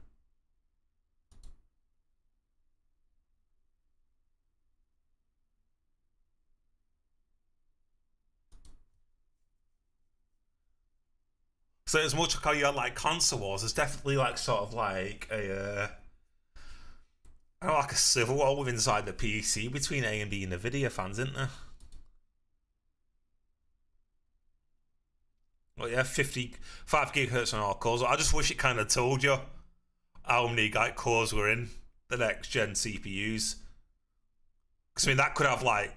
So as much like how you had like console wars, there's definitely like sort of like a I don't know, like a civil war within inside the PC between AMD and Nvidia fans, isn't there? Well, yeah, 55 gigahertz on all cores. I just wish it kind of told you how many like cores were in the next gen CPUs. Because I mean, that could have like,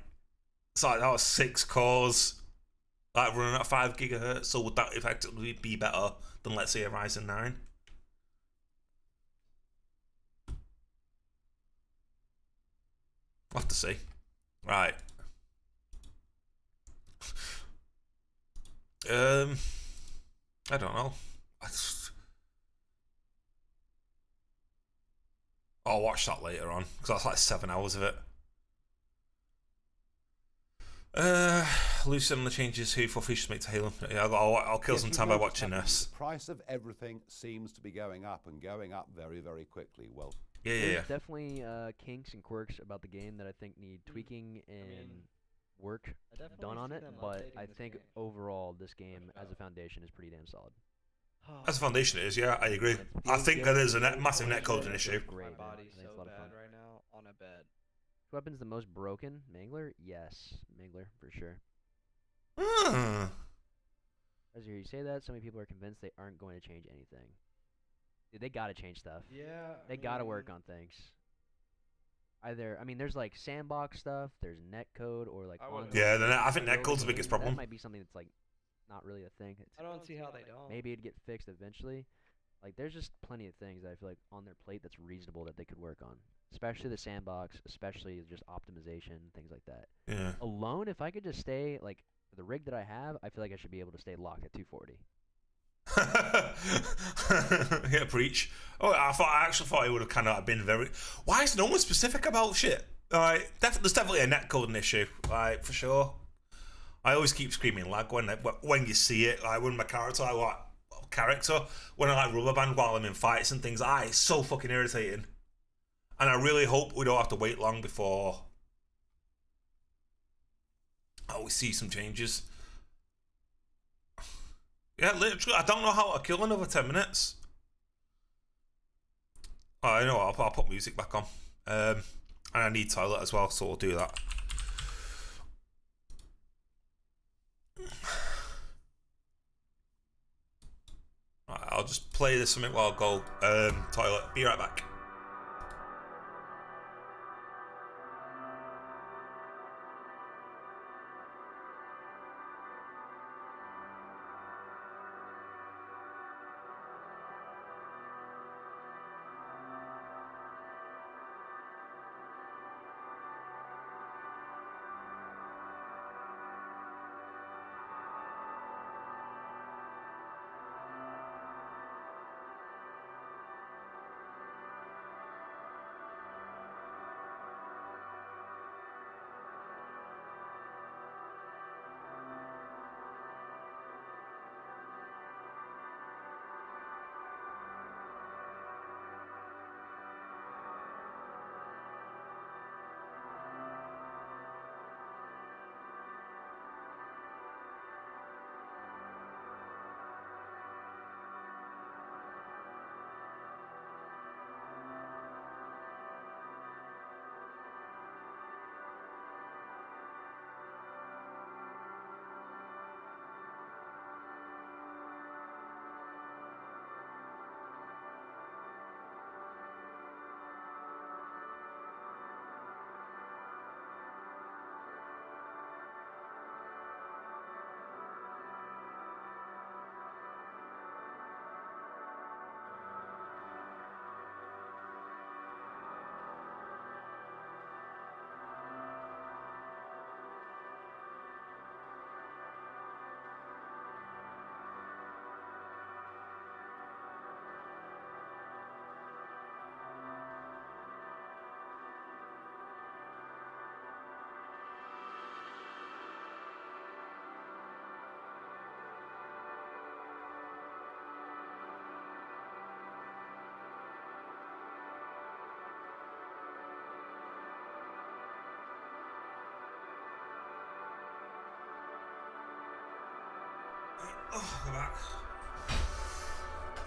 it's like that was 6 cores, like running at 5 gigahertz. So would that effectively be better than, let's say, a Ryzen 9? We'll have to see. Right. I don't know. I'll watch that later on because that's like 7 hours of it. Lucid on the changes who for features make to Halo. Yeah, I'll kill some time by watching this. The price of everything seems to be going up and going up very, very quickly. Well, Yeah. There's definitely kinks and quirks about the game that I think need tweaking and work done on it, but I think overall this game as a foundation is pretty damn solid. As a foundation, it is. Yeah, I agree. I think there is a massive netcoding issue. Great, My body's I think it's a so lot of bad fun. right now on a bed. Which weapon's the most broken? Mangler? Yes, Mangler for sure. As you say that, so many people are convinced they aren't going to change anything. Dude, they gotta change stuff. Yeah. They gotta work on things. Either, I mean, there's like sandbox stuff, there's netcode, or like. I wouldn't- Yeah, I think netcode's the biggest That problem. might be something that's like not really a thing. I don't see how they don't. Maybe it'd get fixed eventually. Like, there's just plenty of things that I feel like on their plate that's reasonable that they could work on. Especially the sandbox, especially just optimization, things like that. Yeah. Alone, if I could just stay, like, the rig that I have, I feel like I should be able to stay locked at 240. Yeah, preach. Oh, I actually thought it would have kind of been very. Why is no one specific about shit? Like, there's definitely a netcoding issue, like for sure. I always keep screaming lag when you see it. Like when my character, when I like rubber band while I'm in fights and things, it's so fucking irritating. And I really hope we don't have to wait long before we see some changes. Yeah, literally, I don't know how to kill another 10 minutes. Oh, I know, I'll put music back on. And I need toilet as well, so we'll do that. Right, I'll just play this something while I go toilet. Be right back. Oh, go back.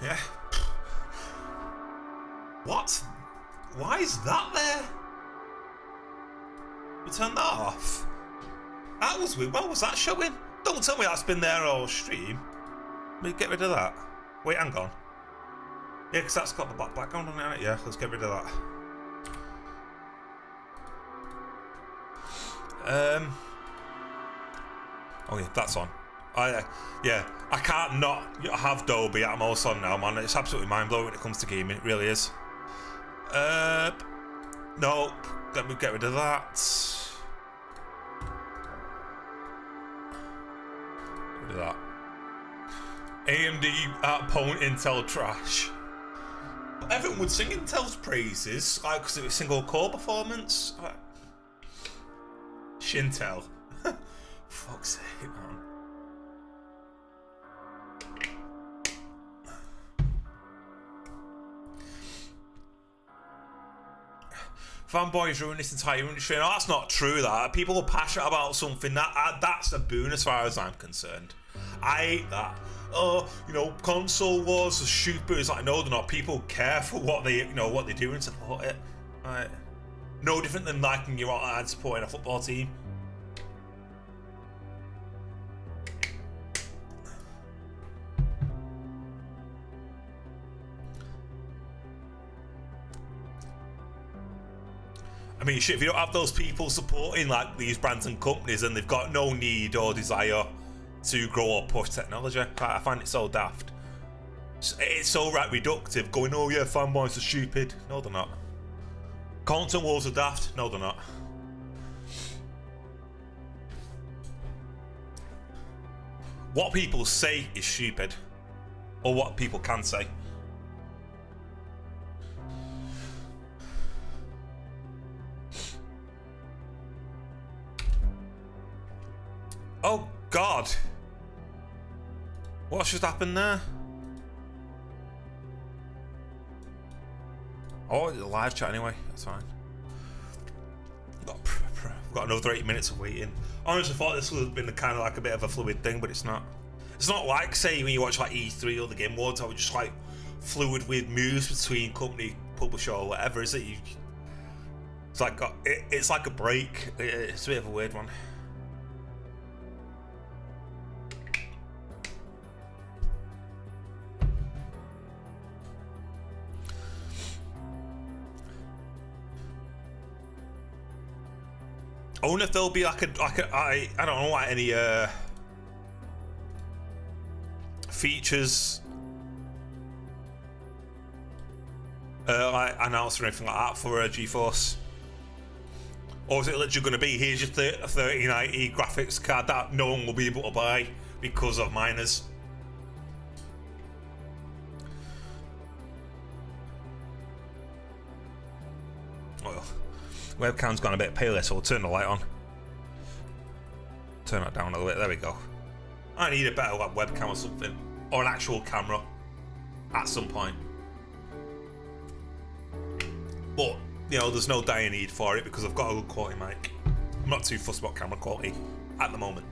Yeah. What? Why is that there? We turned that off. That was weird. What was that showing? Don't tell me that's been there all stream. Let me get rid of that. Wait, hang on. Yeah, because that's got the black background on it. Yeah, let's get rid of that. Oh yeah, that's on. Yeah, I can't not have Dolby Atmos on now, man. It's absolutely mind-blowing when it comes to gaming. It really is. Nope. Let me get rid of that. Get rid of that. AMD point Intel trash. Everyone would sing Intel's praises, like, because it was single core performance. Shintel. Fuck's sake, man. Fanboys ruin this entire industry. No, that's not true. That people are passionate about something. That's a boon as far as I'm concerned. I hate that. Oh, you know, console wars are stupid. It's like, no, they're not. People care for what they, what they do and support it. Right. No different than liking your and supporting a football team. I mean, shit, if you don't have those people supporting like these brands and companies, and they've got no need or desire to grow or push technology, I find it so daft. It's so reductive, going, oh yeah, fanboys are stupid. No, they're not. Content wars are daft. No, they're not. What people say is stupid, or what people can say. Oh God! What just happened there? Oh, it's a live chat anyway. That's fine. Got another 8 minutes of waiting. I honestly thought this would have been kind of like a bit of a fluid thing, but it's not. It's not like, say, when you watch like E3 or the Game Awards, how it's just like fluid with moves between company, publisher, or whatever. Is it? It's like it's like a break. It's a bit of a weird one. I wonder if there'll be like I don't know, like any features like announced or anything like that for GeForce, or is it literally going to be here's your 3090 graphics card that no one will be able to buy because of miners? Well, webcam's gone a bit paler, so we'll turn the light on. Turn that down a little bit. There we go. I need a better like webcam or something, or an actual camera at some point. But there's no dire need for it because I've got a good quality mic. I'm not too fussed about camera quality at the moment.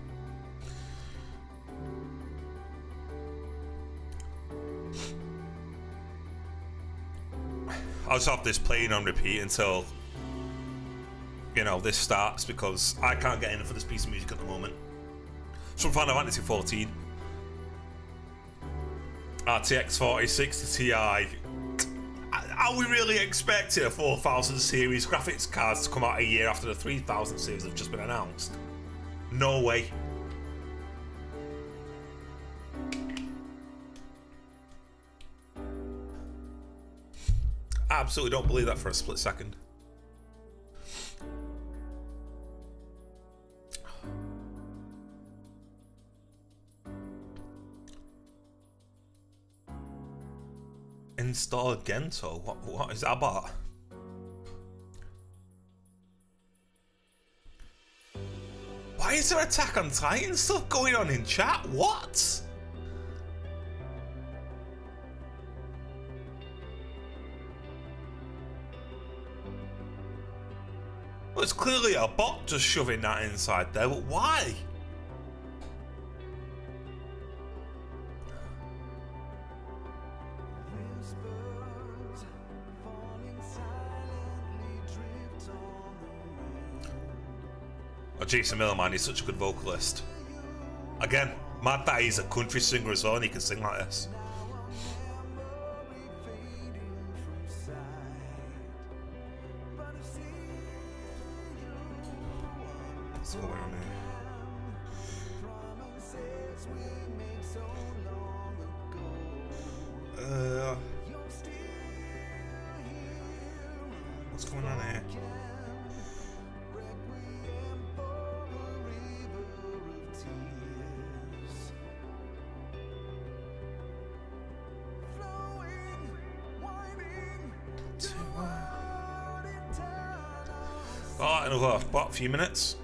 I'll just have this playing on repeat until this starts, because I can't get enough of this piece of music at the moment. Some Final Fantasy 14, RTX 4060 Ti. Are we really expecting a 4000 series graphics cards to come out a year after the 3000 series have just been announced? No way. I absolutely don't believe that for a split second. Install Gento? What is that about? Why is there Attack on Titan stuff going on in chat? What? Well, it's clearly a bot just shoving that inside there, but why? Jason Miller, man, he's such a good vocalist. Again, Mad that he's a country singer as well and he can sing like this. What's going on here? What's going on here? Oh, another what, few minutes.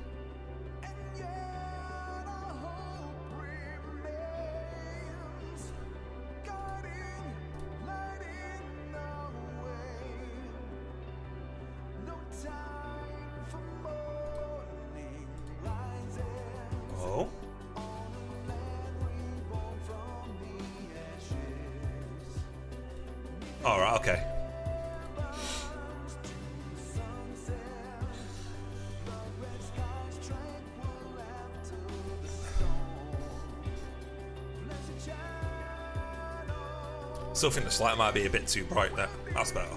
Oh. All right, okay. Still think the light might be a bit too bright there. That's better.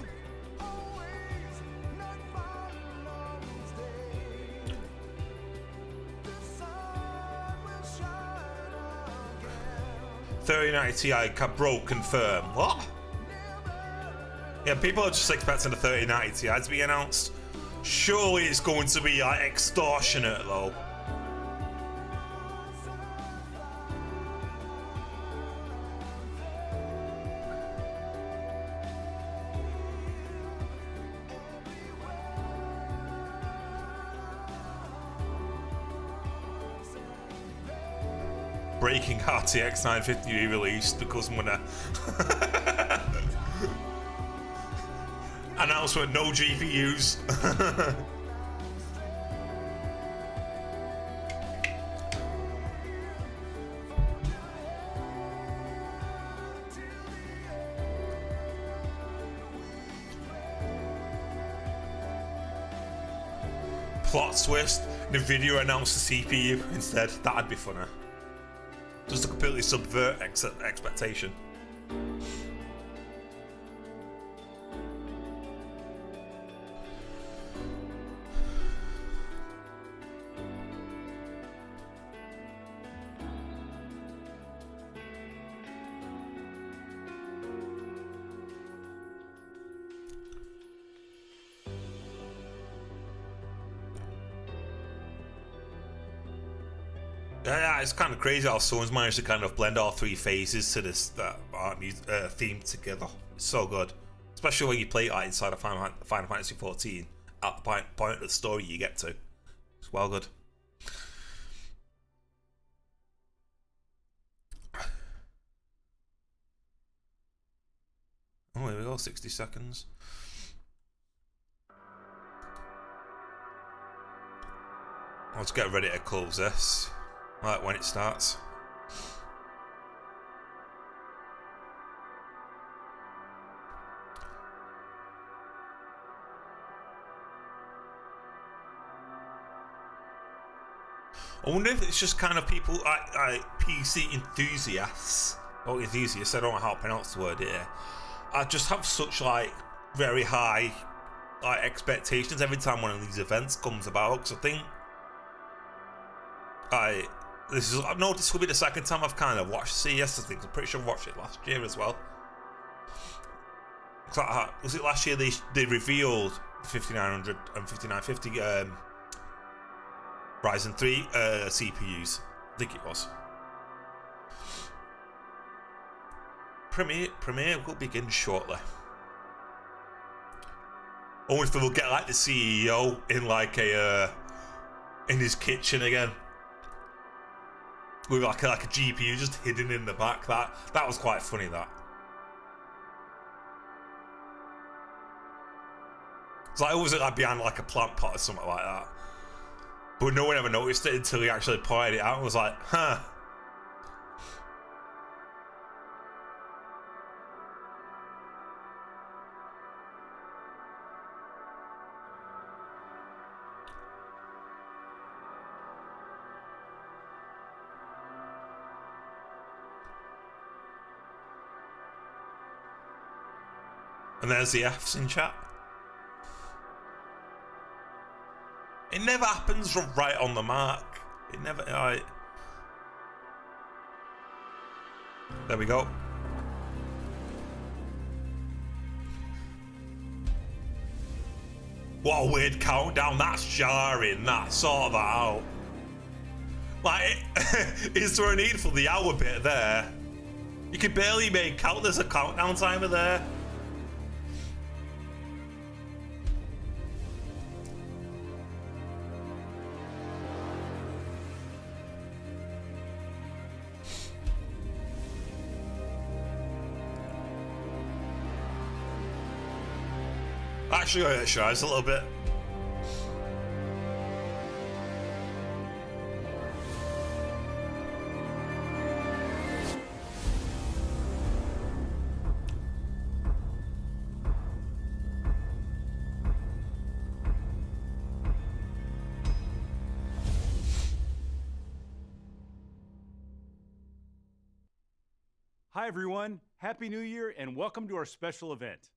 Ti bro confirm. What? Yeah, people are just expecting the 3090 Ti to be announced. Surely it's going to be like extortionate though. Breaking RTX 950 re-released because I'm gonna announcement, no GPUs. Plot twist, Nvidia announced the CPU instead. That'd be funner. Just to completely subvert expectation. Yeah, it's kind of crazy how someone's managed to kind of blend all three phases to this theme together. It's so good, especially when you play it like inside of Final Fantasy 14 at the point of the story you get to. It's well good. Oh, here we go. 60 seconds. Let's get ready to close this. Right when it starts. I wonder if it's just kind of people like PC enthusiasts or enthusiasts. I don't know how to pronounce the word here. I just have such like very high like expectations every time one of these events comes about. Because I think I've noticed this will be the second time I've kind of watched CES. I think I'm pretty sure I watched it last year as well. Was it last year they revealed 5900 and 5950 Ryzen 3 CPUs? I think it was. Premiere will begin shortly. I wonder if we'll get like the CEO in like a in his kitchen again. With like a GPU just hidden in the back. That was quite funny, that. It's like, was it like behind like a plant pot or something like that? But no one ever noticed it until he actually pointed it out and was like, huh. And there's the Fs in chat. It never happens right on the mark. It never. There we go. What a weird countdown. That's jarring. That sort that out. Like, is there a need for the hour bit there? You can barely make out there's a countdown timer there. Actually, it shows a little bit. Hi everyone, Happy New Year and welcome to our special event.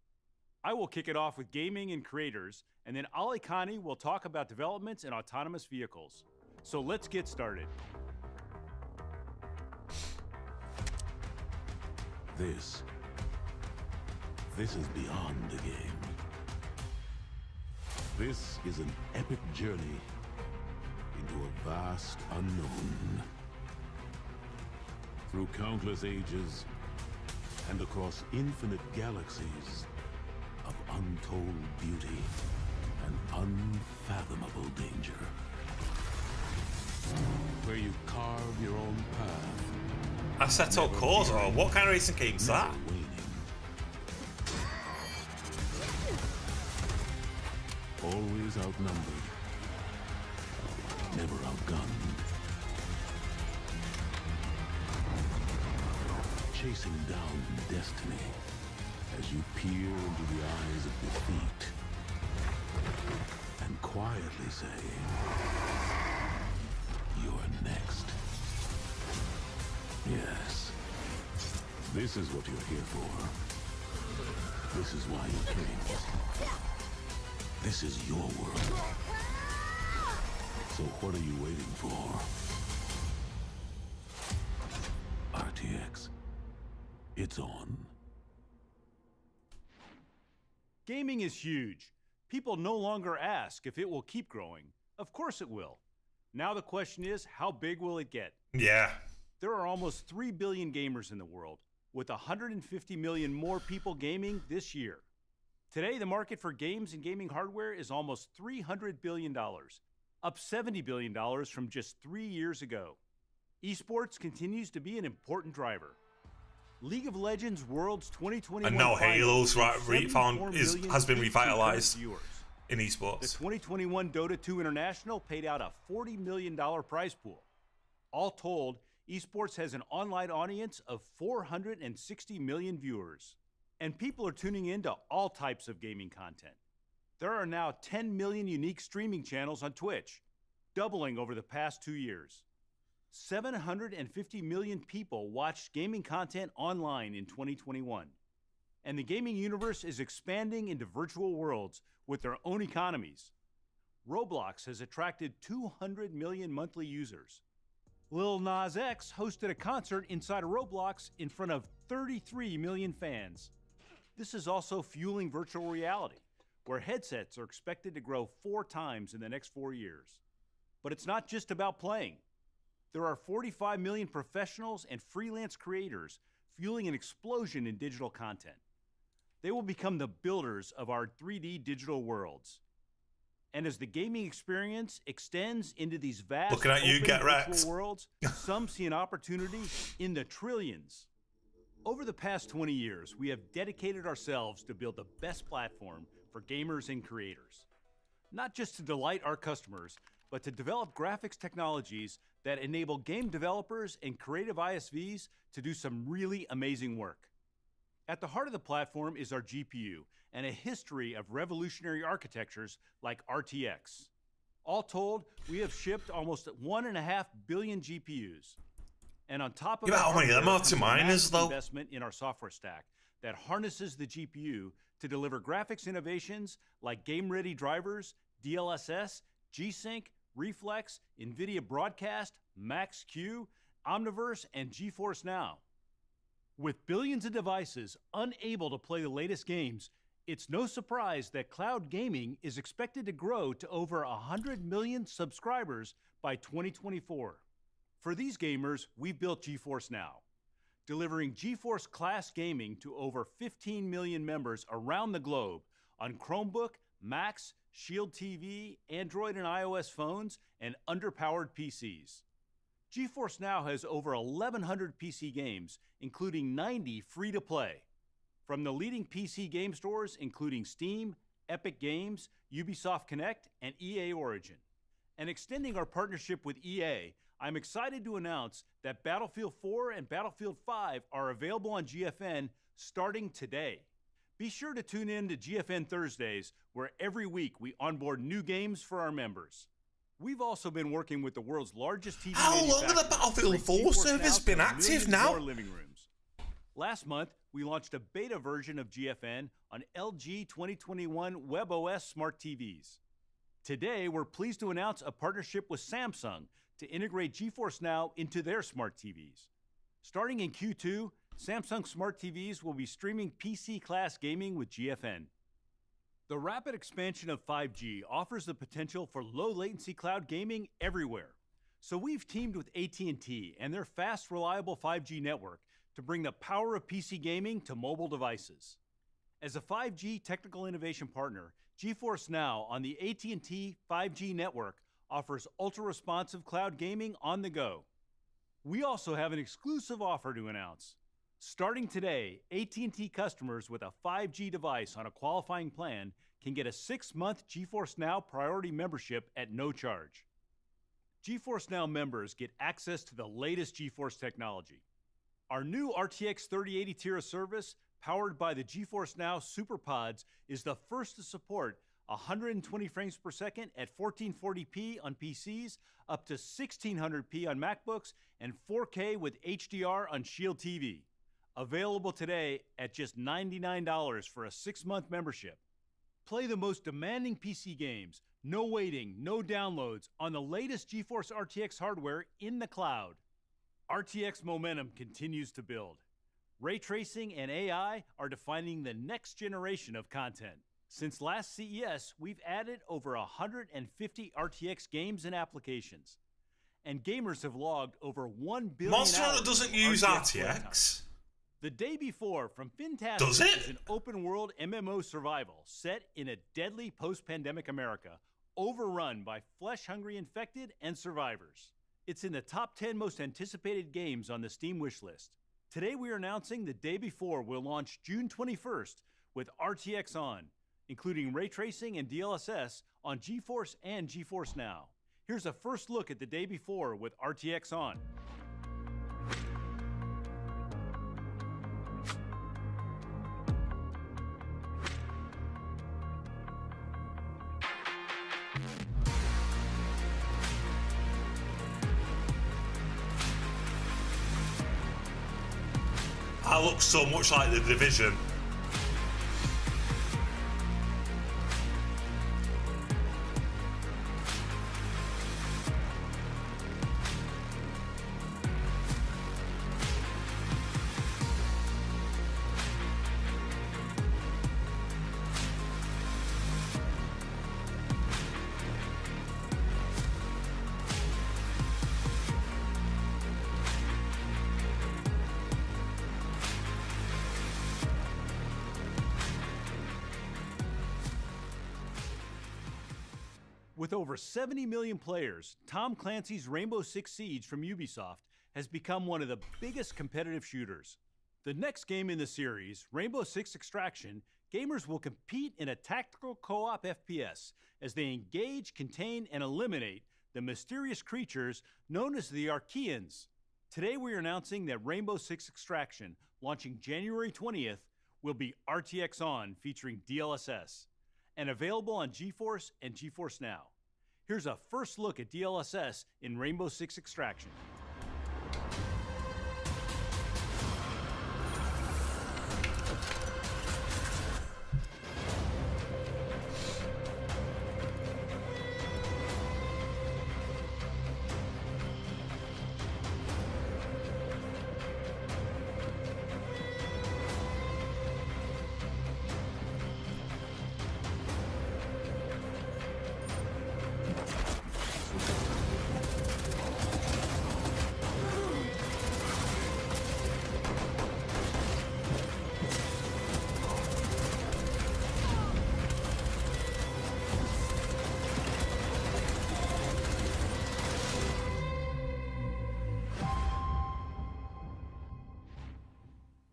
I will kick it off with gaming and creators, and then Ali Khani will talk about developments in autonomous vehicles. So let's get started. This is beyond the game. This is an epic journey into a vast unknown. Through countless ages and across infinite galaxies of untold beauty and unfathomable danger. Where you carve your own path. Assetto Corsa? What kind of racing game's that? Always outnumbered, never outgunned. Chasing down destiny as you peer into the eyes of defeat and quietly say, "You're next." Yes, this is what you're here for. This is why you came. This is your world. So what are you waiting for? RTX. It's on. Gaming is huge. People no longer ask if it will keep growing. Of course it will. Now the question is, how big will it get? Yeah. There are almost 3 billion gamers in the world, with 150 million more people gaming this year. Today, the market for games and gaming hardware is almost $300 billion, up $70 billion from just 3 years ago. Esports continues to be an important driver. League of Legends World's 2021 And now Halo's has been peak revitalized viewers. in esports. The 2021 Dota 2 International paid out a $40 million prize pool. All told, esports has an online audience of 460 million viewers. And people are tuning into all types of gaming content. There are now 10 million unique streaming channels on Twitch, doubling over the past 2 years. 750 million people watched gaming content online in 2021. And the gaming universe is expanding into virtual worlds with their own economies. Roblox has attracted 200 million monthly users. Lil Nas X hosted a concert inside of Roblox in front of 33 million fans. This is also fueling virtual reality, where headsets are expected to grow 4 times in the next 4 years. But it's not just about playing. There are 45 million professionals and freelance creators fueling an explosion in digital content. They will become the builders of our 3D digital worlds. And as the gaming experience extends into these vast Looking at you, open get virtual wrecked. worlds, some see an opportunity in the trillions. Over the past 20 years, we have dedicated ourselves to build the best platform for gamers and creators. Not just to delight our customers, but to develop graphics technologies that enable game developers and creative ISVs to do some really amazing work. At the heart of the platform is our GPU and a history of revolutionary architectures like RTX. All told, we have shipped almost 1.5 billion GPUs. And on top of Yeah, how many of them are to comes a miners, massive though? investment in our software stack that harnesses the GPU to deliver graphics innovations like game-ready drivers, DLSS, G-Sync, Reflex, NVIDIA Broadcast, Max-Q, Omniverse, and GeForce Now. With billions of devices unable to play the latest games, it's no surprise that cloud gaming is expected to grow to over 100 million subscribers by 2024. For these gamers, we've built GeForce Now, delivering GeForce class gaming to over 15 million members around the globe on Chromebook, Macs, Shield TV, Android and iOS phones, and underpowered PCs. GeForce Now has over 1,100 PC games, including 90 free-to-play. From the leading PC game stores, including Steam, Epic Games, Ubisoft Connect, and EA Origin. And extending our partnership with EA, I'm excited to announce that Battlefield 4 and Battlefield 5 are available on GFN starting today. Be sure to tune in to GFN Thursdays, where every week we onboard new games for our members. We've also been working with the world's largest TV How long has the Battlefield 4 service been active now? Living rooms. Last month, we launched a beta version of GFN on LG 2021 WebOS smart TVs. Today, we're pleased to announce a partnership with Samsung to integrate GeForce Now into their smart TVs. Starting in Q2, Samsung smart TVs will be streaming PC-class gaming with GFN. The rapid expansion of 5G offers the potential for low-latency cloud gaming everywhere. So we've teamed with AT&T and their fast, reliable 5G network to bring the power of PC gaming to mobile devices. As a 5G technical innovation partner, GeForce Now on the AT&T 5G network offers ultra-responsive cloud gaming on the go. We also have an exclusive offer to announce. Starting today, AT&T customers with a 5G device on a qualifying plan can get a 6-month GeForce Now priority membership at no charge. GeForce Now members get access to the latest GeForce technology. Our new RTX 3080 tier of service, powered by the GeForce Now SuperPods, is the first to support 120 frames per second at 1440p on PCs, up to 1600p on MacBooks, and 4K with HDR on Shield TV. Available today at just $99 for a 6-month membership. Play the most demanding PC games, no waiting, no downloads, on the latest GeForce RTX hardware in the cloud. RTX momentum continues to build. Ray tracing and AI are defining the next generation of content. Since last CES, we've added over 150 RTX games and applications. And gamers have logged over 1 billion Monster hours Hunter doesn't of use RTX RTX. The Day Before from Fintastic Does it? is an open-world MMO survival set in a deadly post-pandemic America, overrun by flesh-hungry infected and survivors. It's in the top 10 most anticipated games on the Steam wishlist. Today we are announcing The Day Before will launch June 21st with RTX on, including ray tracing and DLSS on GeForce and GeForce Now. Here's a first look at The Day Before with RTX on. That looks so much like The Division. With over 70 million players, Tom Clancy's Rainbow Six Siege from Ubisoft has become one of the biggest competitive shooters. The next game in the series, Rainbow Six Extraction, gamers will compete in a tactical co-op FPS as they engage, contain, and eliminate the mysterious creatures known as the Archeans. Today we are announcing that Rainbow Six Extraction, launching January 20th, will be RTX on featuring DLSS and available on GeForce and GeForce Now. Here's a first look at DLSS in Rainbow Six Extraction.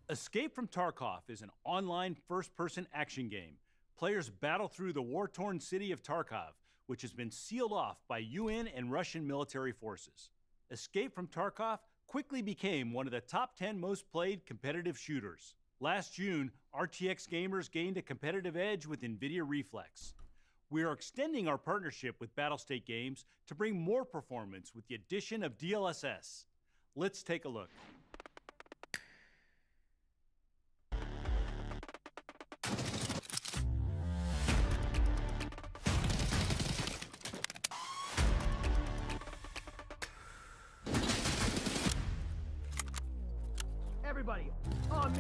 Escape from Tarkov is an online first-person action game. Players battle through the war-torn city of Tarkov, which has been sealed off by UN and Russian military forces. Escape from Tarkov quickly became one of the top 10 most played competitive shooters. Last June, RTX gamers gained a competitive edge with Nvidia Reflex. We are extending our partnership with Battlestate Games to bring more performance with the addition of DLSS. Let's take a look. Everybody, on me!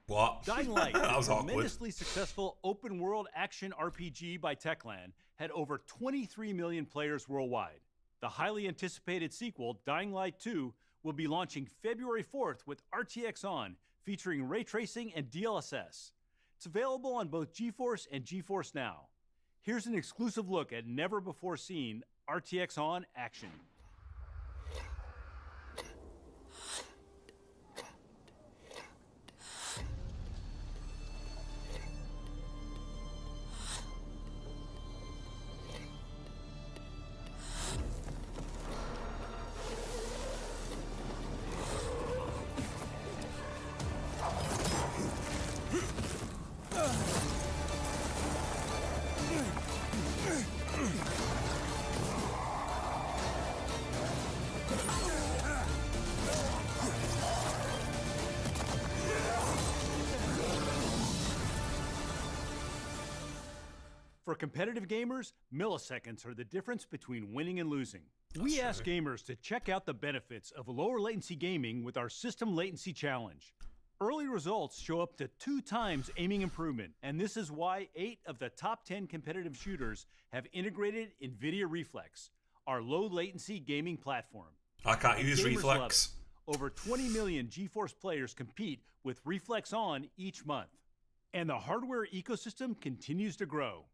What? Dying Light, That a was awkward. tremendously successful open-world action RPG by Techland, had over 23 million players worldwide. The highly anticipated sequel, Dying Light 2, will be launching February 4th with RTX On, featuring ray tracing and DLSS. It's available on both GeForce and GeForce Now. Here's an exclusive look at never-before-seen RTX On action. For competitive gamers, milliseconds are the difference between winning and losing. We ask gamers to check out the benefits of lower latency gaming with our System Latency Challenge. Early results show up to 2 times aiming improvement, and this is why 8 of the top 10 competitive shooters have integrated Nvidia Reflex, our low latency gaming platform. I can't use Gamers love Reflex. it. Over 20 million GeForce players compete with Reflex On each month, and the hardware ecosystem continues to grow.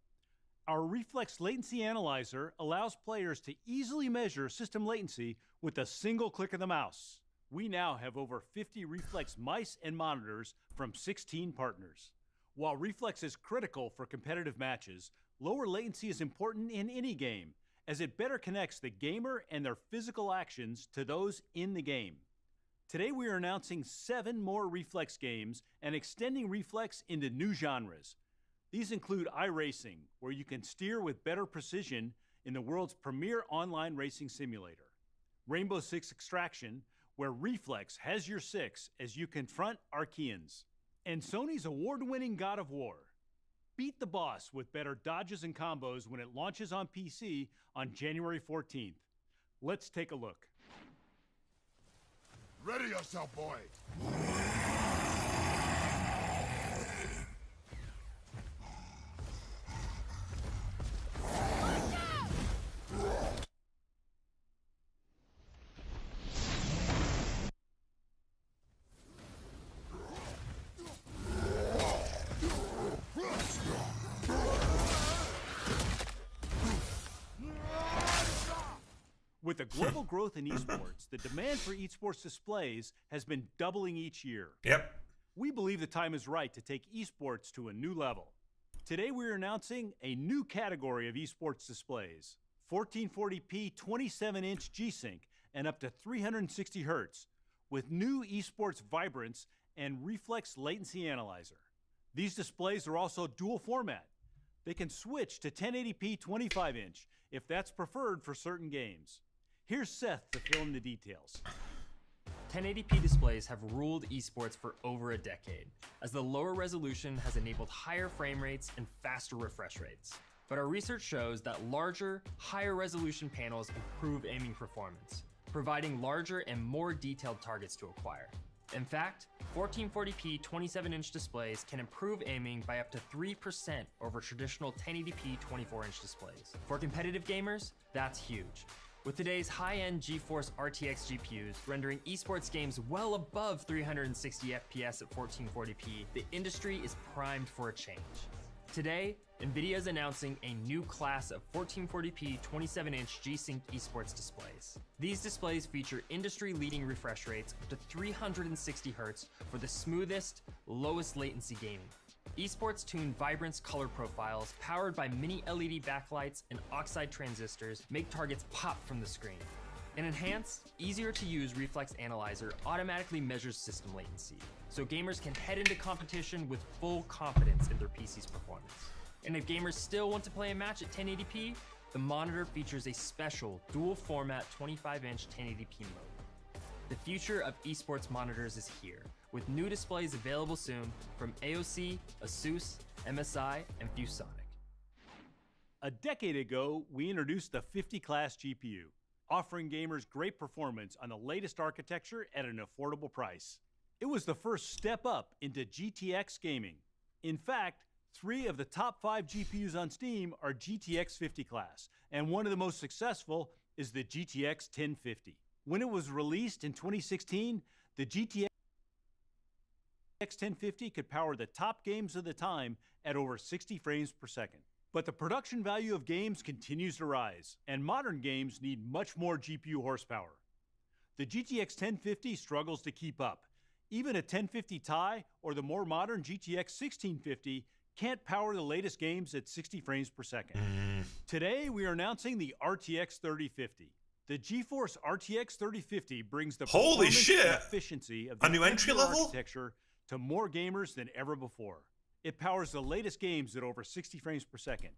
Our Reflex Latency Analyzer allows players to easily measure system latency with a single click of the mouse. We now have over 50 Reflex mice and monitors from 16 partners. While Reflex is critical for competitive matches, lower latency is important in any game, as it better connects the gamer and their physical actions to those in the game. Today we are announcing 7 more Reflex games and extending Reflex into new genres. These include iRacing, where you can steer with better precision in the world's premier online racing simulator. Rainbow Six Extraction, where Reflex has your 6 as you confront Archeans. And Sony's award-winning God of War. Beat the boss with better dodges and combos when it launches on PC on January 14th. Let's take a look. Ready yourself, boy. With the global growth in esports, the demand for esports displays has been doubling each year. Yep. We believe the time is right to take esports to a new level. Today we're announcing a new category of esports displays. 1440p 27-inch G-Sync and up to 360 Hz with new esports vibrance and Reflex Latency Analyzer. These displays are also dual format. They can switch to 1080p 25-inch if that's preferred for certain games. Here's Seth to fill in the details. 1080p displays have ruled esports for over a decade, as the lower resolution has enabled higher frame rates and faster refresh rates. But our research shows that larger, higher resolution panels improve aiming performance, providing larger and more detailed targets to acquire. In fact, 1440p 27-inch displays can improve aiming by up to 3% over traditional 1080p 24-inch displays. For competitive gamers, that's huge. With today's high-end GeForce RTX GPUs rendering esports games well above 360 FPS at 1440p, the industry is primed for a change. Today, Nvidia is announcing a new class of 1440p 27-inch G-Sync esports displays. These displays feature industry-leading refresh rates up to 360 Hz for the smoothest, lowest latency gaming. Esports-tuned vibrance color profiles powered by mini LED backlights and oxide transistors make targets pop from the screen. An enhanced, easier-to-use reflex analyzer automatically measures system latency, so gamers can head into competition with full confidence in their PC's performance. And if gamers still want to play a match at 1080p, the monitor features a special dual-format 25-inch 1080p mode. The future of esports monitors is here, with new displays available soon from AOC, Asus, MSI, and ViewSonic. A decade ago, we introduced the 50 class GPU, offering gamers great performance on the latest architecture at an affordable price. It was the first step up into GTX gaming. In fact, 3 of the top 5 GPUs on Steam are GTX 50 class, and one of the most successful is the GTX 1050. When it was released in 2016, the GTX 1050 could power the top games of the time at over 60 frames per second. But the production value of games continues to rise, and modern games need much more GPU horsepower. The GTX 1050 struggles to keep up. Even a 1050 Ti or the more modern GTX 1650 can't power the latest games at 60 frames per second. Today, we are announcing the RTX 3050. The GeForce RTX 3050 brings the Holy shit! and efficiency of the A new entry level architecture to more gamers than ever before. It powers the latest games at over 60 frames per second.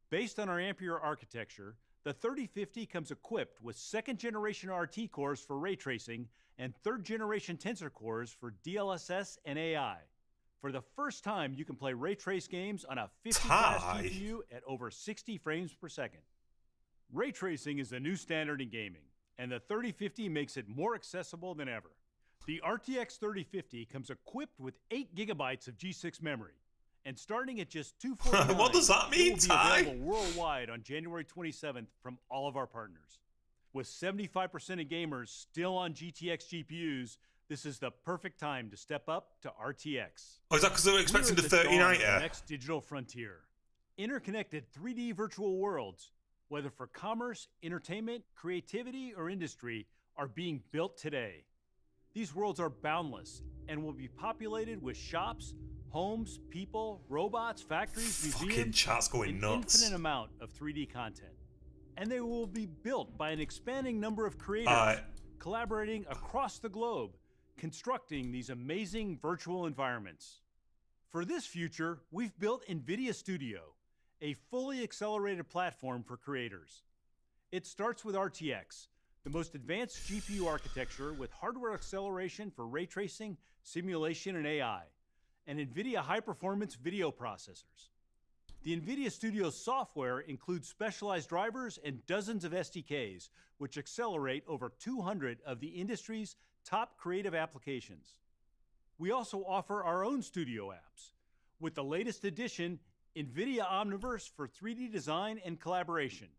Based on our Ampere architecture, the 3050 comes equipped with 2nd generation RT cores for ray tracing and 3rd generation Tensor cores for DLSS and AI. For the first time, you can play ray trace games on a 50 class GPU at over 60 frames per second. Ray tracing is the new standard in gaming, and the 3050 makes it more accessible than ever. The RTX 3050 comes equipped with 8 gigabytes of G6 memory, and starting at just $249, what does that mean, it will be Ty? available worldwide on January 27th from all of our partners. With 75% of gamers still on GTX GPUs, this is the perfect time to step up to RTX. Oh, is that because they were expecting the 3090? The next digital frontier. Interconnected 3D virtual worlds, whether for commerce, entertainment, creativity, or industry, are being built today. These worlds are boundless and will be populated with shops, homes, people, robots, factories, museums, chat's going an nuts. infinite amount of 3D content. And they will be built by an expanding number of creators, collaborating across the globe, constructing these amazing virtual environments. For this future, we've built NVIDIA Studio, a fully accelerated platform for creators. It starts with RTX, the most advanced GPU architecture with hardware acceleration for ray tracing, simulation, and AI, and NVIDIA high-performance video processors. The NVIDIA Studio software includes specialized drivers and dozens of SDKs, which accelerate over 200 of the industry's top creative applications. We also offer our own studio apps, with the latest edition, NVIDIA Omniverse for 3D design and collaboration.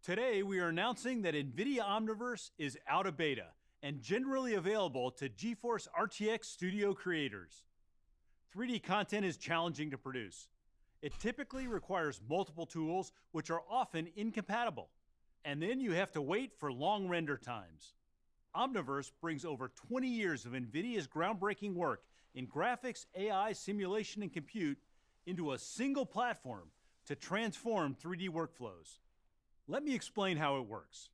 Today, we are announcing that NVIDIA Omniverse is out of beta and generally available to GeForce RTX Studio creators. 3D content is challenging to produce. It typically requires multiple tools, which are often incompatible, and then you have to wait for long render times. Omniverse brings over 20 years of NVIDIA's groundbreaking work in graphics, AI, simulation, and compute into a single platform to transform 3D workflows. Let me explain how it works.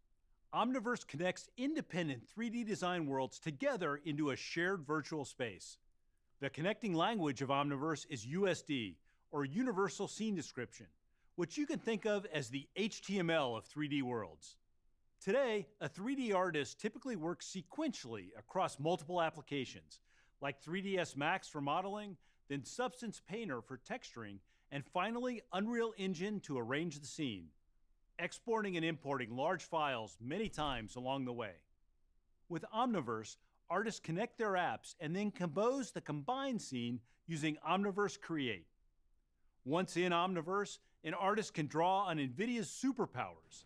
Omniverse connects independent 3D design worlds together into a shared virtual space. The connecting language of Omniverse is USD, or Universal Scene Description, which you can think of as the HTML of 3D worlds. Today, a 3D artist typically works sequentially across multiple applications, like 3ds Max for modeling, then Substance Painter for texturing, and finally Unreal Engine to arrange the scene, exporting and importing large files many times along the way. With Omniverse, artists connect their apps and then compose the combined scene using Omniverse Create. Once in Omniverse, an artist can draw on NVIDIA's superpowers,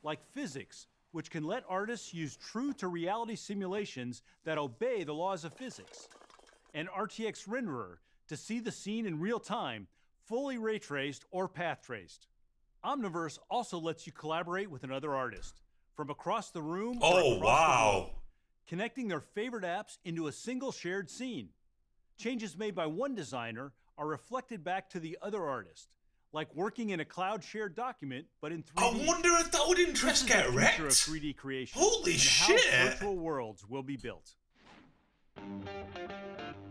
like physics, which can let artists use true-to-reality simulations that obey the laws of physics, and RTX Renderer to see the scene in real time, fully ray-traced or path-traced. Omniverse also lets you collaborate with another artist from across the room or Oh, across the wow. world, connecting their favorite apps into a single shared scene. Changes made by one designer are reflected back to the other artist, like working in a cloud-shared document, but in 3D. I wonder if that would interest This is get the future of wrecked. 3D creation. Holy and shit. How virtual worlds will be built.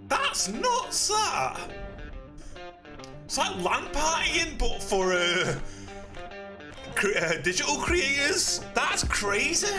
That's nuts, that. It's like LAN partying, but for digital creators. That's crazy.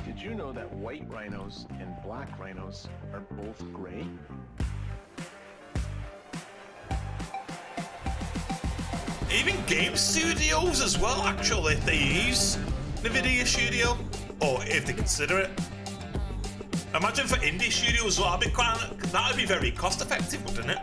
Did you know that white rhinos and black rhinos are both gray? Even game studios as well, actually, if they use Nvidia Studio, or if they consider it. Imagine for indie studios, that would be very cost effective, wouldn't it?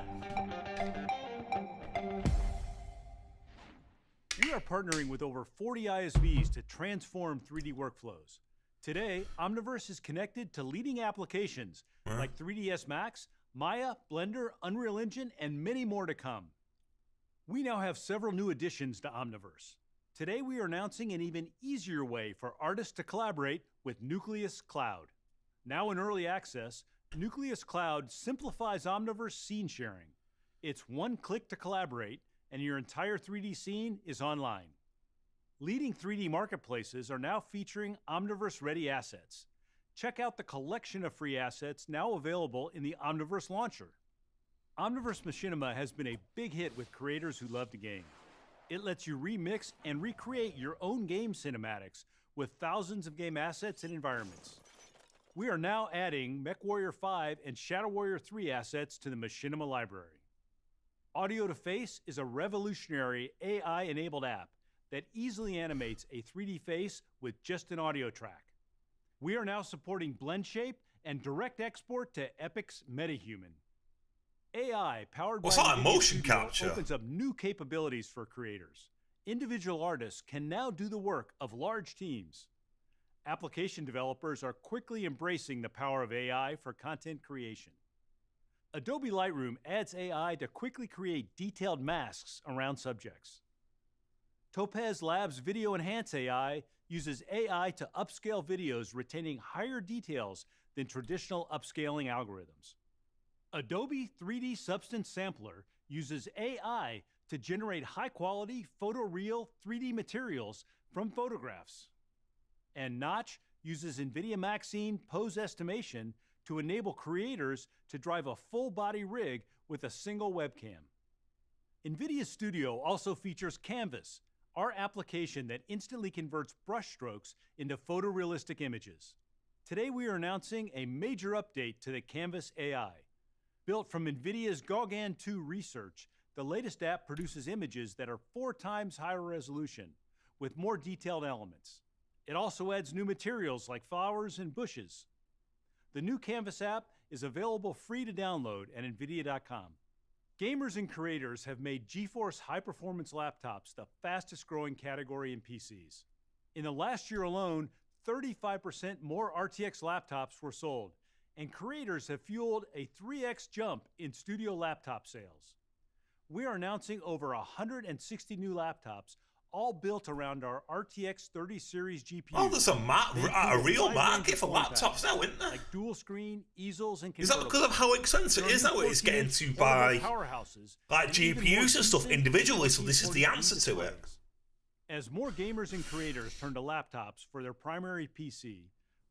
We are partnering with over 40 ISVs to transform 3D workflows. Today, Omniverse is connected to leading applications like 3ds Max, Maya, Blender, Unreal Engine, and many more to come. We now have several new additions to Omniverse. Today, we are announcing an even easier way for artists to collaborate with Nucleus Cloud. Now in early access, Nucleus Cloud simplifies Omniverse scene sharing. It's one click to collaborate, and your entire 3D scene is online. Leading 3D marketplaces are now featuring Omniverse-ready assets. Check out the collection of free assets now available in the Omniverse launcher. Omniverse Machinima has been a big hit with creators who love to game. It lets you remix and recreate your own game cinematics with thousands of game assets and environments. We are now adding MechWarrior 5 and Shadow Warrior 3 assets to the Machinima library. Audio to Face is a revolutionary AI-enabled app that easily animates a 3D face with just an audio track. We are now supporting blend shape and direct export to Epic's MetaHuman. AI powered What's by that, NVIDIA motion Studio capture? opens up new capabilities for creators. Individual artists can now do the work of large teams. Application developers are quickly embracing the power of AI for content creation. Adobe Lightroom adds AI to quickly create detailed masks around subjects. Topaz Labs Video Enhance AI uses AI to upscale videos retaining higher details than traditional upscaling algorithms. Adobe 3D Substance Sampler uses AI to generate high-quality photoreal 3D materials from photographs. And Notch uses NVIDIA Maxine pose estimation to enable creators to drive a full-body rig with a single webcam. NVIDIA Studio also features Canvas, our application that instantly converts brushstrokes into photorealistic images. Today we are announcing a major update to the Canvas AI. Built from NVIDIA's Gauguin 2 research, the latest app produces images that are 4 times higher resolution, with more detailed elements. It also adds new materials like flowers and bushes. The new Canvas app is available free to download at NVIDIA.com. Gamers and creators have made GeForce high-performance laptops the fastest-growing category in PCs. In the last year alone, 35% more RTX laptops were sold, and creators have fueled a 3x jump in studio laptop sales. We are announcing over 160 new laptops, all built around our RTX 30 series GPUs. Oh, there's a real market for laptops now, isn't there? Like dual screen, easels, and Is that because of how expensive it is now? It's getting to buy like GPUs and stuff individually, so this is the answer to it. As more gamers and creators turn to laptops for their primary PC,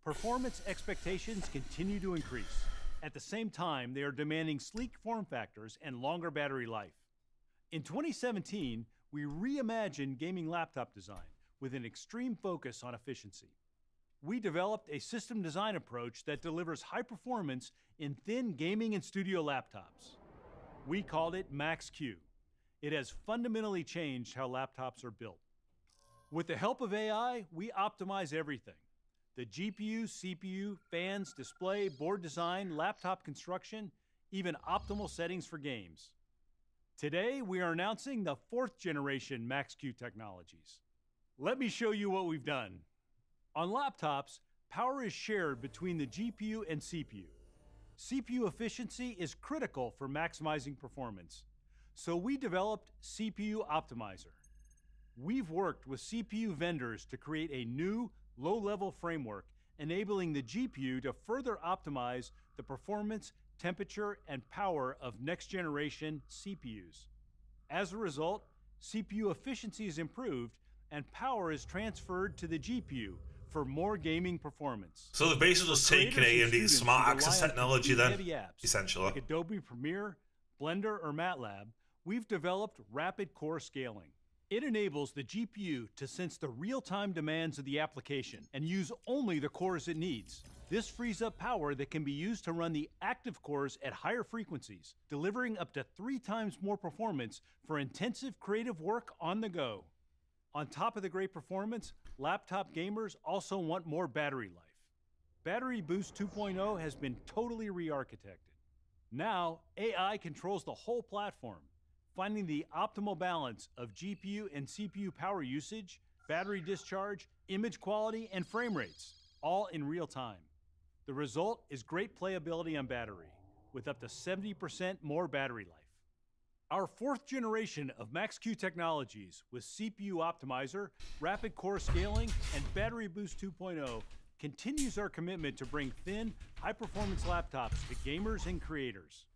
performance expectations continue to increase. At the same time, they are demanding sleek form factors and longer battery life. In 2017, we reimagined gaming laptop design with an extreme focus on efficiency. We developed a system design approach that delivers high performance in thin gaming and studio laptops. We called it Max-Q. It has fundamentally changed how laptops are built. With the help of AI, we optimize everything. The GPU, CPU, fans, display, board design, laptop construction, even optimal settings for games. Today, we are announcing the 4th generation Max-Q technologies. Let me show you what we've done. On laptops, power is shared between the GPU and CPU. CPU efficiency is critical for maximizing performance, so we developed CPU Optimizer. We've worked with CPU vendors to create a new, low-level framework enabling the GPU to further optimize the performance, temperature, and power of next-generation CPUs. As a result, CPU efficiency is improved and power is transferred to the GPU for more gaming performance. So they've basically just taken AMD's smart access technology then, essentially. Like Adobe Premiere, Blender, or MATLAB, we've developed rapid core scaling. It enables the GPU to sense the real-time demands of the application and use only the cores it needs. This frees up power that can be used to run the active cores at higher frequencies, delivering up to 3 times more performance for intensive creative work on the go. On top of the great performance, laptop gamers also want more battery life. Battery Boost 2.0 has been totally re-architected. Now, AI controls the whole platform, finding the optimal balance of GPU and CPU power usage, battery discharge, image quality, and frame rates, all in real time. The result is great playability on battery, with up to 70% more battery life. Our 4th generation of Max-Q technologies with CPU Optimizer, rapid core scaling, and Battery Boost 2.0 continues our commitment to bring thin, high-performance laptops to gamers and creators.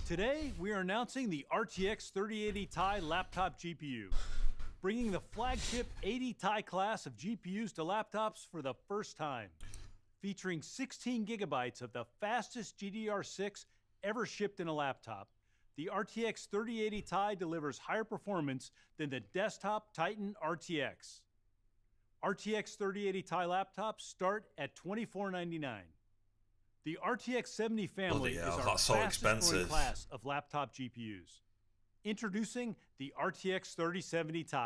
Today, we are announcing the RTX 3080 Ti laptop GPU, bringing the flagship 80 Ti class of GPUs to laptops for the first time. Featuring 16 gigabytes of the fastest GDDR6 ever shipped in a laptop, the RTX 3080 Ti delivers higher performance than the desktop Titan RTX. RTX 3080 Ti laptops start at $2499. The RTX 70 family is our fastest growing class of laptop GPUs. Introducing the RTX 3070 Ti.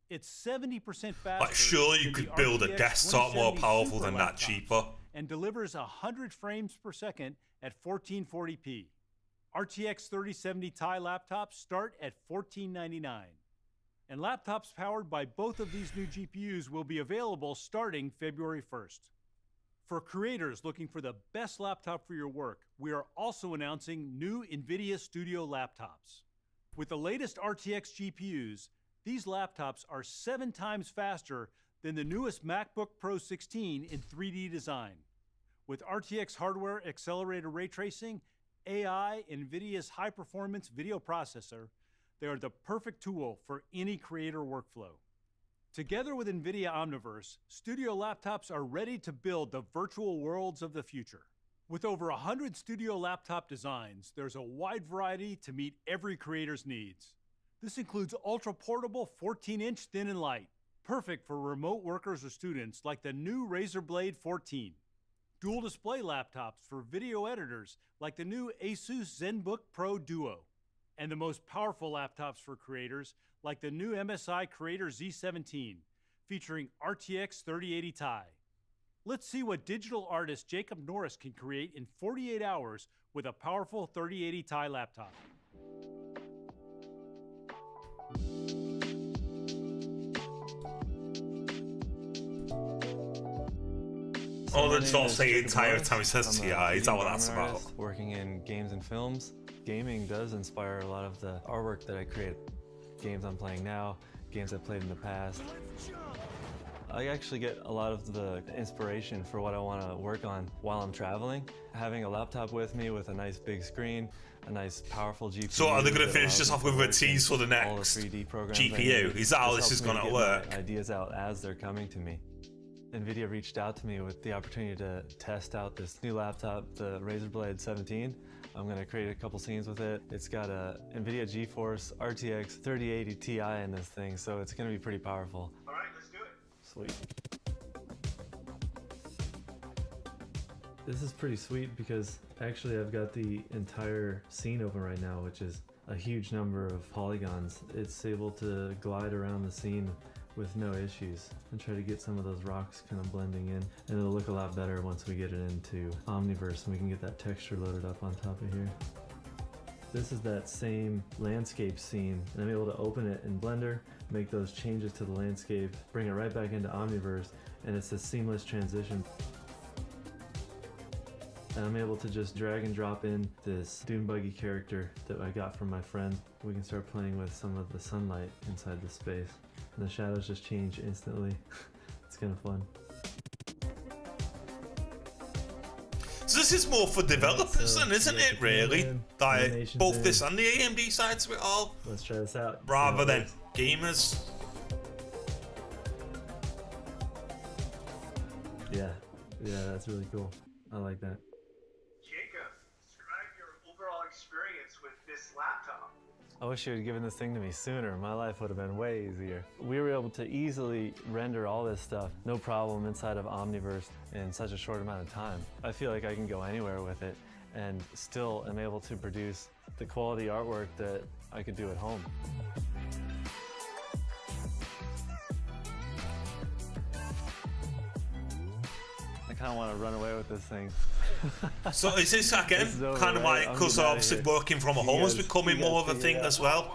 It's 70% faster. Like, surely you could build a desktop more powerful than that, cheaper. And delivers 100 frames per second at 1440p. RTX 3070 Ti laptops start at $1499. And laptops powered by both of these new GPUs will be available starting February 1st. For creators looking for the best laptop for your work, we are also announcing new Nvidia Studio laptops. With the latest RTX GPUs, these laptops are 7 times faster than the newest MacBook Pro 16 in 3D design. With RTX hardware accelerated ray tracing, AI, Nvidia's high-performance video processor, they are the perfect tool for any creator workflow. Together with NVIDIA Omniverse, studio laptops are ready to build the virtual worlds of the future. With over 100 studio laptop designs, there's a wide variety to meet every creator's needs. This includes ultra-portable 14-inch thin and light, perfect for remote workers or students like the new Razer Blade 14. Dual display laptops for video editors like the new Asus ZenBook Pro Duo. And the most powerful laptops for creators like the new MSI Creator Z17, featuring RTX 3080 Ti. Let's see what digital artist Jacob Norris can create in 48 hours with a powerful 3080 Ti laptop. Oh, let's not say it entire time it says TI. Is that what that's about? Working in games and films, gaming does inspire a lot of the artwork that I create. Games I'm playing now, games I've played in the past. I actually get a lot of the inspiration for what I want to work on while I'm traveling. Having a laptop with me with a nice big screen, a nice powerful GPU. So are they going to finish this off with a tease for the next GPU? Is that how this is going to work? Ideas out as they're coming to me. Nvidia reached out to me with the opportunity to test out this new laptop, the Razer Blade 17. I'm going to create a couple scenes with it. It's got a Nvidia GeForce RTX 3080 Ti in this thing, so it's going to be pretty powerful. All right, let's do it. Sweet. This is pretty sweet because actually I've got the entire scene open right now, which is a huge number of polygons. It's able to glide around the scene with no issues and try to get some of those rocks kind of blending in, and it'll look a lot better once we get it into Omniverse and we can get that texture loaded up on top of here. This is that same landscape scene, and I'm able to open it in Blender, make those changes to the landscape, bring it right back into Omniverse, and it's a seamless transition. And I'm able to just drag and drop in this dune buggy character that I got from my friend. We can start playing with some of the sunlight inside the space. And the shadows just change instantly. It's kind of fun. So this is more for developers then, isn't it, really? Like, both this and the AMD side to it all. Let's try this out. Rather than gamers. Yeah, that's really cool. I like that. Jacob, describe your overall experience with this laptop. I wish you had given this thing to me sooner. My life would have been way easier. We were able to easily render all this stuff, no problem, inside of Omniverse in such a short amount of time. I feel like I can go anywhere with it and still am able to produce the quality artwork that I could do at home. I kind of want to run away with this thing. So is this again kind of like, because obviously working from home is becoming more of a thing as well?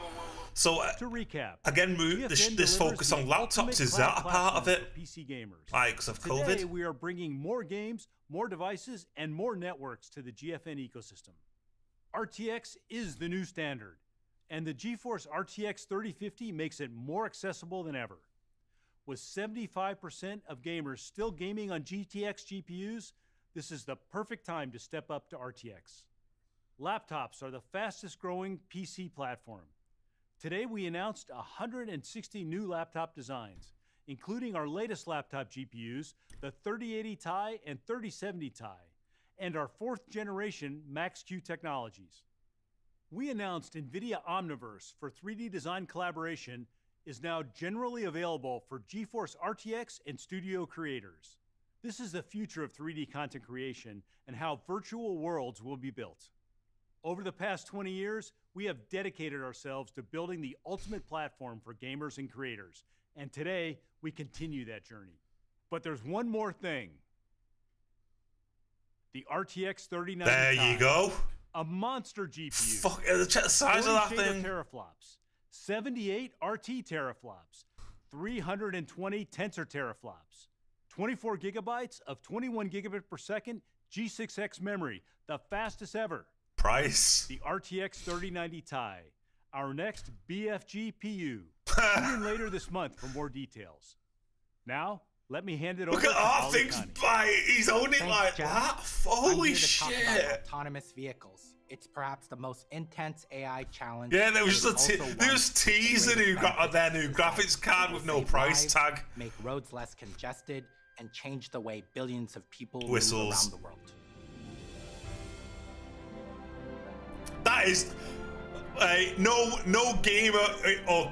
So to recap, again, this focus on laptops, is that a part of it? PC gamers. Like, because of COVID? Today we are bringing more games, more devices, and more networks to the GFN ecosystem. RTX is the new standard, and the GeForce RTX 3050 makes it more accessible than ever. With 75% of gamers still gaming on GTX GPUs, this is the perfect time to step up to RTX. Laptops are the fastest growing PC platform. Today we announced 160 new laptop designs, including our latest laptop GPUs, the 3080 Ti and 3070 Ti, and our 4th generation Max-Q technologies. We announced Nvidia Omniverse for 3D design collaboration is now generally available for GeForce RTX and Studio creators. This is the future of 3D content creation and how virtual worlds will be built. Over the past 20 years, we have dedicated ourselves to building the ultimate platform for gamers and creators, and today we continue that journey. But there's one more thing. The RTX 3090 There you go. A monster GPU. Fuck, check the size of that thing. Teraflops, 78 RT teraflops, 320 tensor teraflops, 24 gigabytes of 21 gigabit per second G6X memory, the fastest ever. Price. The RTX 3090 Ti, our next BFG PU. Tune in later this month for more details. Now, let me hand it over to Look at things by he's owning like Jeff. that. Holy I'm here to talk about shit. autonomous vehicles. It's perhaps the most intense AI challenge. Yeah, there was but just it's also there one was with teasing great who got their new benefits to graphics society. card It with will no save price lives, tag. make roads less congested, and change the way billions of people Whistles. move around the world. That is no gamer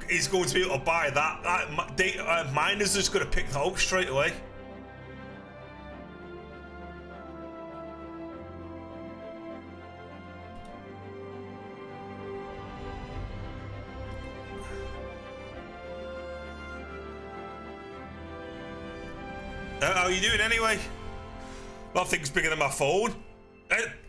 is going to be able to buy that. Miners just going to pick that up straight away. How are you doing anyway? That thing's bigger than my phone.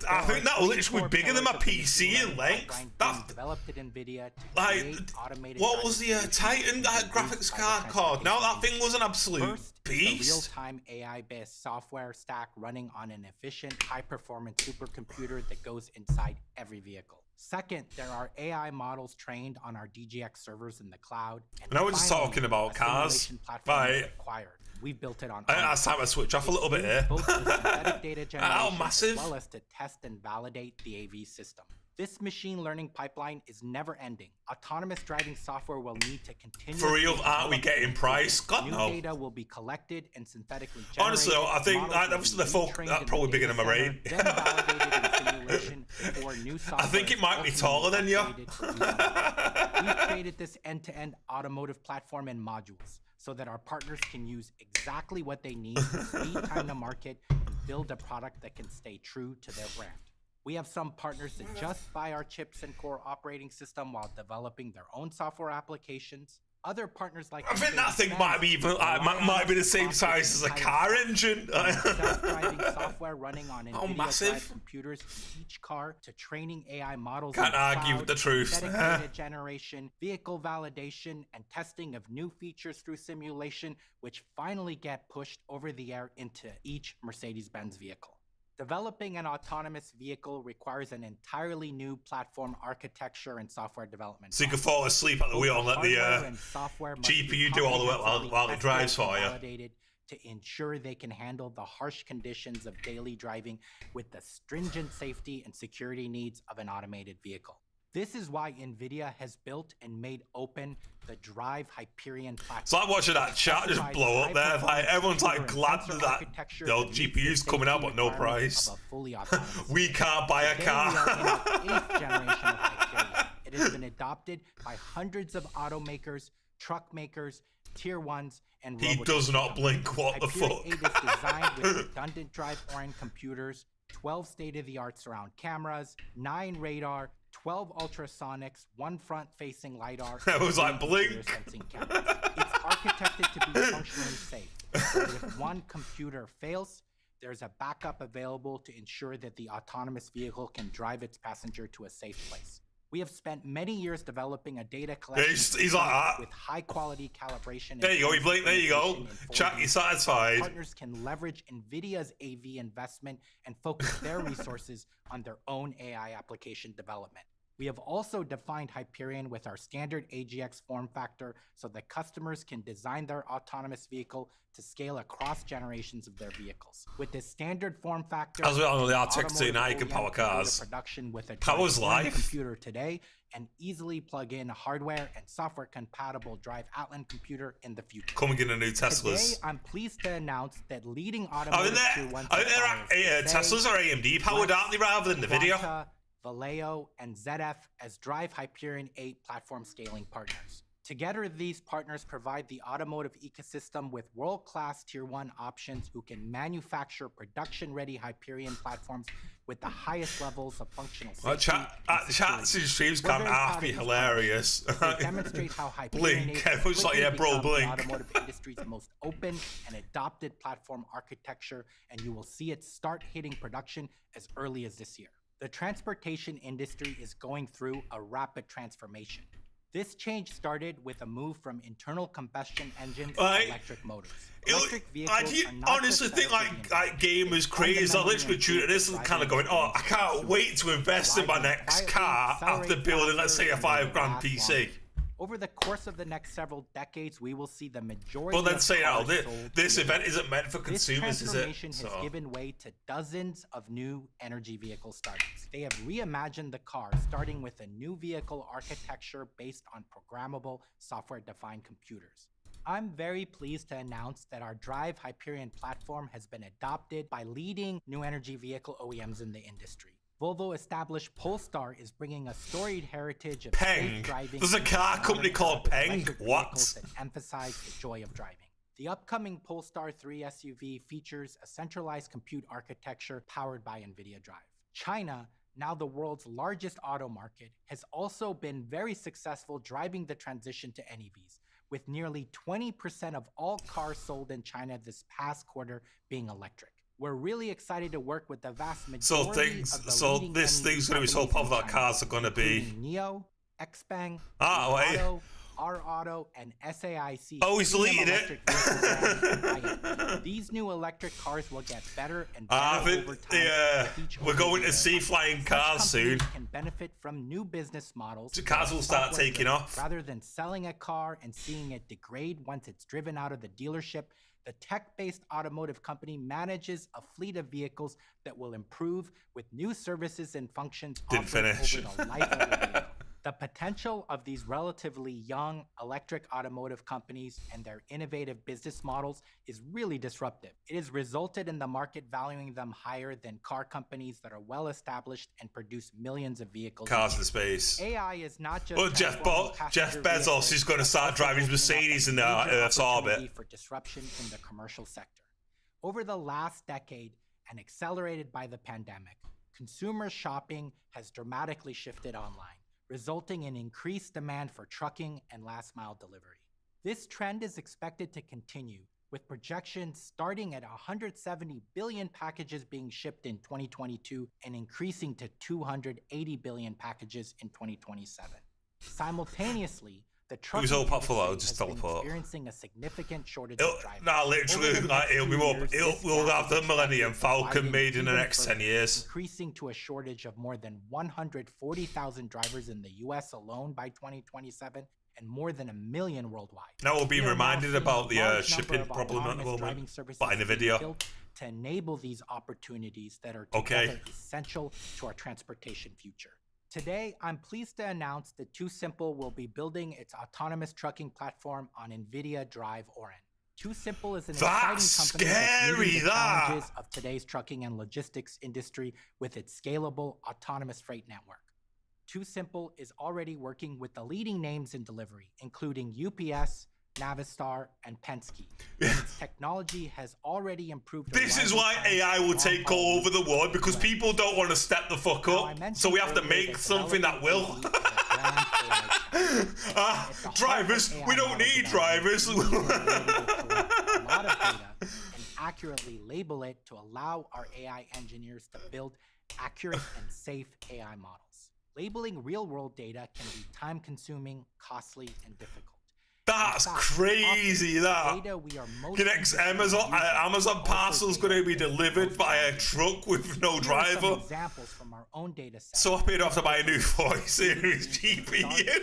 I think that'll literally be bigger than my PC in length. That, developed at Nvidia to like, create automated what was the Titan graphics card? Now that thing was an absolute First, the beast. real-time AI-based software stack running on an efficient, high-performance supercomputer that goes inside every vehicle. Second, there are AI models trained on our DGX servers in the cloud. And Now we're just finally, talking about a cars. simulation platform is Right. required. We built it on. I think that's time to switch off a little bit here. Both for synthetic data How generation massive? as well as to test and validate the AV system. This machine learning pipeline is never ending. Autonomous driving software will need to continue. For real, aren't we getting price? God New no. data will be collected and synthetically generated. Honestly, I think Models that was will the be folk retrained that in probably the bigger than my data brain. center, then validated in simulation before new I software think it might be is taller than you. ultimately upgraded to real. We've created this end-to-end automotive platform in modules, so that our partners can use exactly what they need to speed time to market and build a product that can stay true to their brand. We have some partners that just buy our chips and core operating system while developing their own software applications. Other partners like I think that thing might be even might be the same size as a car engine. self-driving software running on Oh, NVIDIA massive. drive computers in each car to training AI models. Can't in the argue cloud, with the truth. dedicated generation, vehicle validation, and testing of new features through simulation, which finally get pushed over the air into each Mercedes-Benz vehicle. Developing an autonomous vehicle requires an entirely new platform architecture and software development. So you can fall asleep at the wheel and let the Hardware and software must be GPU do all the work comprehensively while it tested drives for and you. validated to ensure they can handle the harsh conditions of daily driving with the stringent safety and security needs of an automated vehicle. This is why Nvidia has built and made open the Drive Hyperion platform. It's like watching that chat just blow up there. Like everyone's like glad that the old GPU's coming out, but no price. We can't buy a car. It has been adopted by hundreds of automakers, truck makers, tier ones, and He does not blink. What the fuck? Hyperion 8 is designed with redundant drive-oriented computers, 12 state-of-the-art surround cameras, 9 radar, 12 ultrasonics, 1 front-facing LiDAR. I was like, and blink. sensing cameras. It's architected to be functionally safe. So that if one computer fails, there's a backup available to ensure that the autonomous vehicle can drive its passenger to a safe place. We have spent many years developing a data collection He's like that. with high-quality calibration. There you go, you blink. There you go. Chat, you satisfied? Partners can leverage NVIDIA's AV investment and focus their resources on their own AI application development. We have also defined Hyperion with our standard AGX form factor so that customers can design their autonomous vehicle to scale across generations of their vehicles. With this standard form factor, As we all know, the automotive R6 now you can OEMs power go to cars. production with a Power's drive-oriented life. computer today and easily plug in hardware and software compatible Drive Atlan computer in the future. Coming in the new Teslas. Today, I'm pleased to announce that leading I automotive think tier one they're suppliers Teslas are AMD powered, aren't they, rather than Nvidia? Quanta, Vallejo, and ZF as Drive Hyperion 8 platform scaling partners. Together, these partners provide the automotive ecosystem with world-class tier one options who can manufacture production-ready Hyperion platforms with the highest levels of functional safety. Chats in streams We're can't very half proud be of these hilarious. They demonstrate how Hyperion 8 Blink. has Everyone's like, quickly yeah, bro, become the blink. automotive industry's most open and adopted platform architecture, and you will see it start hitting production as early as this year. The transportation industry is going through a rapid transformation. This change started with a move from internal combustion engines to electric motors. Electric vehicles I do are not honestly just think better for the like gamers creators are literally treating this as kind of going, oh, I can't wait to invest in my next car after building, let's say, a $5,000 PC. Over the course of the next several decades, we will see the majority But then of say, oh, cars sold this to event isn't meant for This consumers, is it? transformation has So. given way to dozens of new energy vehicle startups. They have reimagined the car, starting with a new vehicle architecture based on programmable software-defined computers. I'm very pleased to announce that our Drive Hyperion platform has been adopted by leading new energy vehicle OEMs in the industry. Volvo established Polestar is bringing a storied heritage of Peng. safe driving. There's a car company called Peng. electric What? vehicles that emphasize the joy of driving. The upcoming Polestar 3 SUV features a centralized compute architecture powered by NVIDIA Drive. China, now the world's largest auto market, has also been very successful driving the transition to NEVs, with nearly 20% of all cars sold in China this past quarter being electric. We're really excited to work with the vast majority of the leading this NEV thing's going to be so companies in popular that China, cars are going to be. including NIO, XPeng, wait. Auto, R Auto, and SAIC. Oh, he's premium deleted it. electric vehicle brands. These new electric cars will get better and better I think, over time. yeah, with each we're going to OEM. see flying Such cars soon. companies can benefit from new business models. The cars where will start software taking driven. off. Rather than selling a car and seeing it degrade once it's driven out of the dealership, the tech-based automotive company manages a fleet of vehicles that will improve with new services and functions Didn't offered finish. over the life of the vehicle. The potential of these relatively young electric automotive companies and their innovative business models is really disruptive. It has resulted in the market valuing them higher than car companies that are well established and produce millions of vehicles. Cars in space. AI is not just Well, Jeff Bezos is going to start driving his Mercedes in the Earth's orbit. For disruption in the commercial sector. Over the last decade, and accelerated by the pandemic, consumer shopping has dramatically shifted online, resulting in increased demand for trucking and last-mile delivery. This trend is expected to continue, with projections starting at 170 billion packages being shipped in 2022 and increasing to 280 billion packages in 2027. Simultaneously, the trucking Who's all pop industry full out, just has been teleport. experiencing a significant shortage of drivers. Nah, literally, Over the like, next it'll be few more. years, We'll this have the gap is Millennium expected to Falcon widen made in the even next 10 further, years. increasing to a shortage of more than 140,000 drivers in the US alone by 2027 and more than 1 million worldwide. Now we're being We are now reminded seeing about a the large number shipping of problem at the autonomous driving moment services by being Nvidia. built to enable these opportunities that are Okay. together essential to our transportation future. Today, I'm pleased to announce that TuSimple will be building its autonomous trucking platform on Nvidia Drive Orin. TuSimple is an That's exciting company that's scary, meeting the that. challenges of today's trucking and logistics industry with its scalable autonomous freight network. TuSimple is already working with the leading names in delivery, including UPS, Navistar, and Penske. And its technology has already improved. This is why AI will take over the world, because people don't want to step the fuck up. So we have to make something that will. Drivers, we don't need drivers. a lot of data and accurately label it to allow our AI engineers to build accurate and safe AI models. Labeling real-world data can be time-consuming, costly, and difficult. That's crazy, that. Your next Amazon parcel's going to be delivered by a truck with no driver. Examples from our own data set. So I paid off to buy a new 40 series GPU.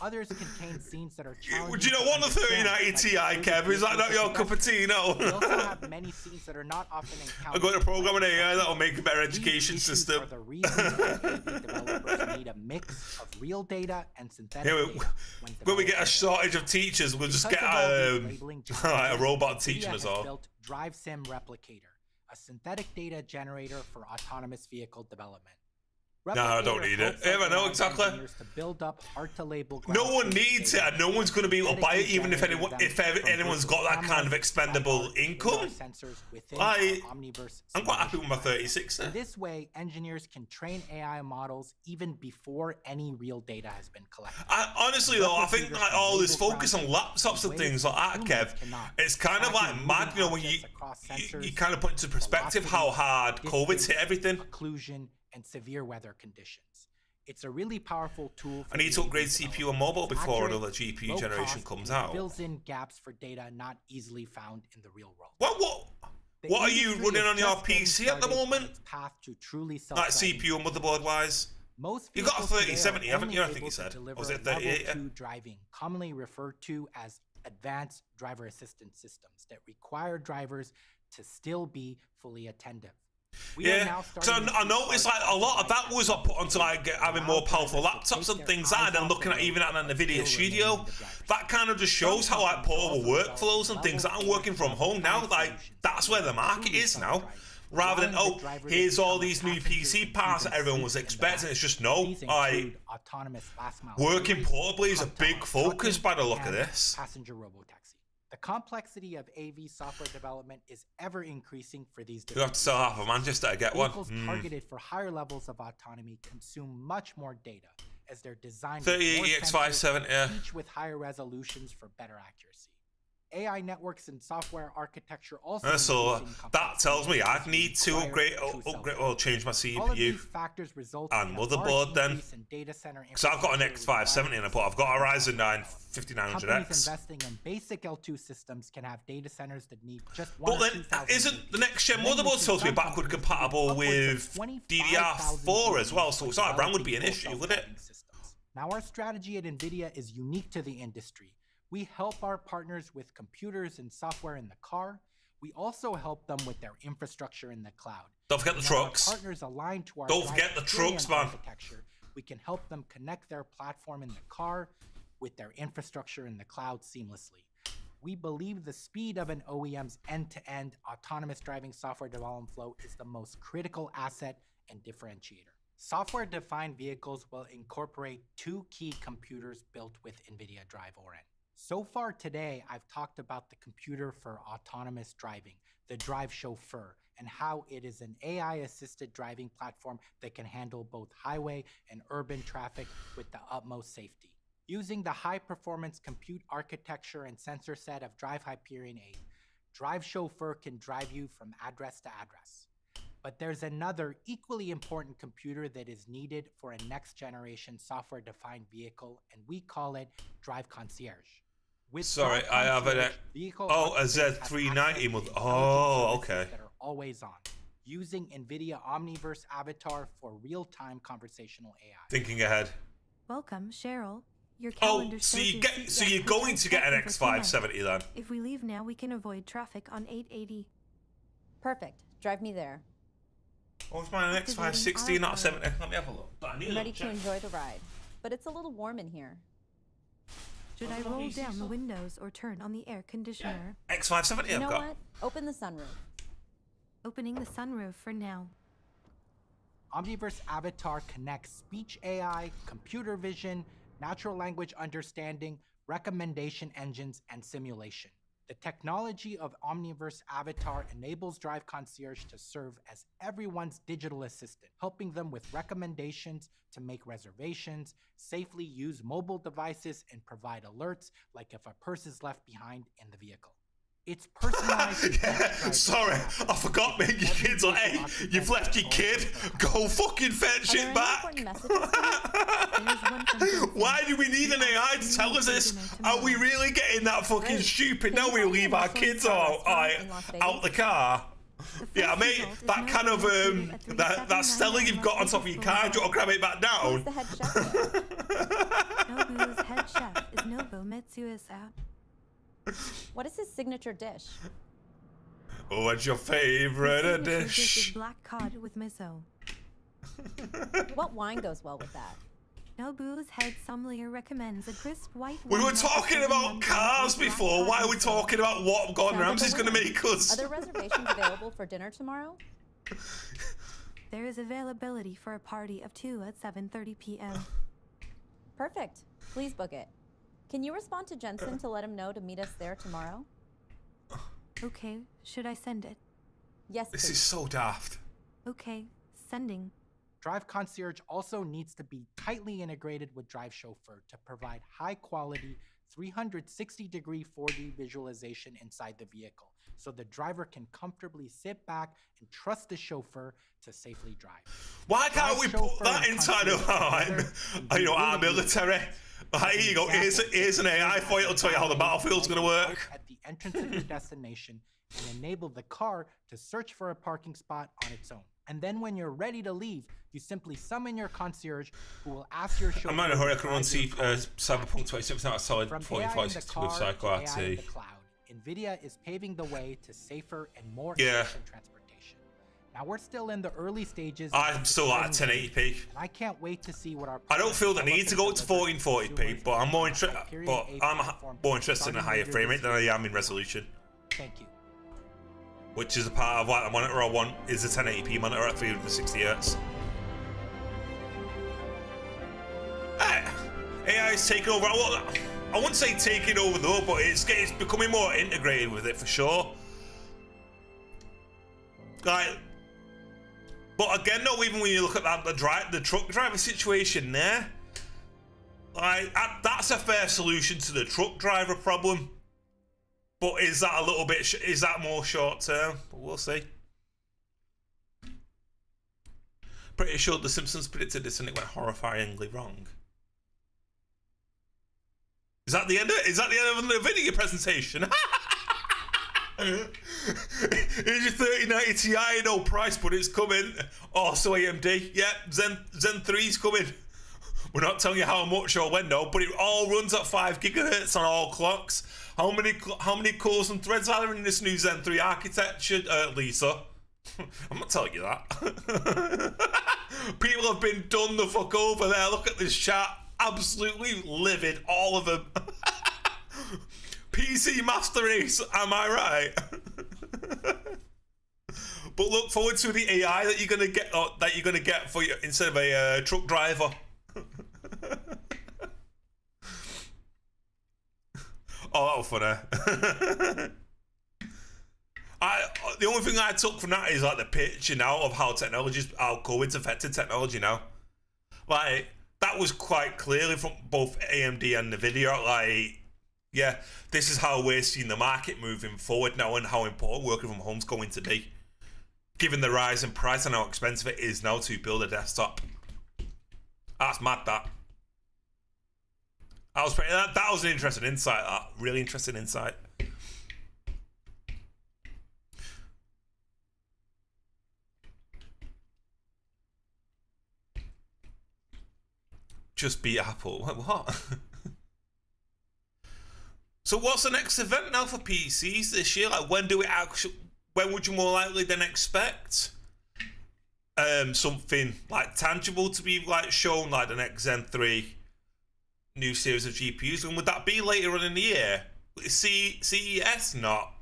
Others contain scenes that are challenging. Do you not want a 3090 Ti, Kev? Is that not your cup of tea? No. We also have many scenes that are not often encountered. I'm going to program an AI that'll make a better education system. Are the reasons why developers need a mix of real data and synthetic data. When we get a shortage of teachers, we'll just get a robot teaching us all. Built Drive Sim Replicator, a synthetic data generator for autonomous vehicle development. No, I don't need it. I know exactly. To build up hard-to-label No one needs it, and no one's going to be able to buy it, even if anyone's got that kind of expendable income. I'm quite happy with my 3060. In this way, engineers can train AI models even before any real data has been collected. Honestly, though, I think like all this focus on laptops and things like that, Kev, it's kind of like mad, you know, when you kind of put into perspective how hard COVID's hit everything. Occlusion and severe weather conditions. It's a really powerful tool. I need to upgrade CPU and mobile before another GPU generation comes out. Fills in gaps for data not easily found in the real world. What are you running on your PC at the moment? Path to truly like CPU and motherboard wise? You've got a 3070, haven't you? I think you said. Or was it 38? Level 2 driving, commonly referred to as advanced driver assistance systems that require drivers to still be fully attentive. Yeah, so I noticed like a lot of that was put onto like having more powerful laptops and things like that, and looking at even at an Nvidia Studio. That kind of just shows how like portable workflows and things that I'm working from home now. Like that's where the market is now. Rather than here's all these new PC parts that everyone was expecting. It's just like working portably is a big focus by the look of this. Passenger robotaxi. The complexity of AV software development is ever increasing for these. You have to sell half of Manchester to get one. Vehicles targeted for higher levels of autonomy consume much more data as they're designed 3080X570, each with higher resolutions for better accuracy. AI networks and software architecture also. So that tells me I'd need to upgrade or change my CPU and motherboard then. Because I've got an X570 and I've got a Ryzen 9 5900X. Companies investing in basic L2 systems can have data centers that need just one. But then, isn't the next gen motherboard supposed to be backward compatible with DDR4 as well? So it's like RAM would be an issue, would it? Now our strategy at Nvidia is unique to the industry. We help our partners with computers and software in the car. We also help them with their infrastructure in the cloud. Don't forget the trucks. Partners aligned to our Don't forget the trucks, man. we can help them connect their platform in the car with their infrastructure in the cloud seamlessly. We believe the speed of an OEM's end-to-end autonomous driving software development flow is the most critical asset and differentiator. Software-defined vehicles will incorporate 2 key computers built with NVIDIA Drive Orin. So far today, I've talked about the computer for autonomous driving, the Drive Chauffeur, and how it is an AI-assisted driving platform that can handle both highway and urban traffic with the utmost safety. Using the high-performance compute architecture and sensor set of Drive Hyperion 8, Drive Chauffeur can drive you from address to address. But there's another equally important computer that is needed for a next-generation software-defined vehicle, and we call it Drive Concierge. With Sorry, Drive I have Concierge, a vehicle a architects have Z390 access with. to Oh, intelligent okay. services that are always on, using NVIDIA Omniverse Avatar for real-time conversational AI. Thinking ahead. Welcome, Cheryl. Your Oh, calendar so shows you your get seat so yet you're hotel going to get an check-in for tomorrow. X570 then. If we leave now, we can avoid traffic on 880. Perfect. Drive me there. What's mine, an X560, not a 70? Let me have a look. I need I'm a ready little to check. enjoy the ride, but it's a little warm in here. Should I roll down the windows or turn on the air conditioner? X570 You I've know got. what? Open the sunroof. Opening the sunroof for now. Omniverse Avatar connects speech AI, computer vision, natural language understanding, recommendation engines, and simulation. The technology of Omniverse Avatar enables Drive Concierge to serve as everyone's digital assistant, helping them with recommendations to make reservations, safely use mobile devices, and provide alerts like if a purse is left behind in the vehicle. It's personalized. Yeah, sorry, I forgot, man. Your kid's like, hey, you've left your kid. Go fucking fetch it back. Why do we need an AI to tell us this? Are we really getting that fucking stupid now we leave our kids out the car? Yeah, mate, that kind of, that Stella you've got on top of your car, do you want to grab it back down? Nobu's head chef is Nobu Metsuisa. What is his signature dish? What's your favorite His signature dish? is black cod with miso. What wine goes well with that? Nobu's head sommelier recommends a crisp white We wine were talking about cars before. Why are we talking about what Gordon Ramsay's going to make us? Are there reservations available for dinner tomorrow? There is availability for a party of 2 at 7:30 p.m. Perfect. Please book it. Can you respond to Jensen to let him know to meet us there tomorrow? Okay, should I send it? Yes, This please. is so daft. Okay, sending. Drive Concierge also needs to be tightly integrated with Drive Chauffeur to provide high-quality 360-degree 4D visualization inside the vehicle, so the driver can comfortably sit back and trust the chauffeur to safely drive. Why can't we put that inside of our military? Here you go. Here's an AI for you to tell you how the battlefield's going to work. At the entrance of your destination and enable the car to search for a parking spot on its own. And then when you're ready to leave, you simply summon your concierge who will ask your chauffeur. I'm not in a hurry. I can run to drive your car. Cyberpunk 2077 outside From 4560 with Psycho AI in RT. the cloud, NVIDIA is paving the way to safer and more Yeah. efficient transportation. Now we're still in the early stages. I'm still at 1080p. And I can't wait to see what our. I don't feel the need to go to 1440p, but I'm more interested in a higher frame rate than I am in resolution. Thank you. Which is a part of what the monitor I want is a 1080p monitor at 360 Hz. AI is taking over. I wouldn't say taking over though, but it's becoming more integrated with it for sure. Like, but again, though, even when you look at that, the truck driver situation there, like that's a fair solution to the truck driver problem. But is that a little bit? Is that more short term? But we'll see. Pretty sure The Simpsons predicted this and it went horrifyingly wrong. Is that the end of it? Is that the end of the video presentation? Here's your 3090 Ti, no price, but it's coming. Also AMD, yeah, Zen 3's coming. We're not telling you how much or when, no, but it all runs at 5 gigahertz on all clocks. How many cores and threads are there in this new Zen 3 architecture, Lisa? I'm not telling you that. People have been done the fuck over there. Look at this chat. Absolutely livid, all of them. PC Master Race, am I right? But look forward to the AI that you're gonna get for you instead of a truck driver. Oh, that was funny. The only thing I took from that is like the picture now of how COVID's affected technology now. Like, that was quite clearly from both AMD and Nvidia. Like, yeah, this is how we're seeing the market moving forward now and how important working from home's going to be. Given the rise in price and how expensive it is now to build a desktop. That's mad, that. That was an interesting insight, that. Really interesting insight. Just beat Apple. What? So what's the next event now for PCs this year? Like, when would you more likely then expect something like tangible to be like shown, like the next Zen 3 new series of GPUs? And would that be later on in the year? CES not?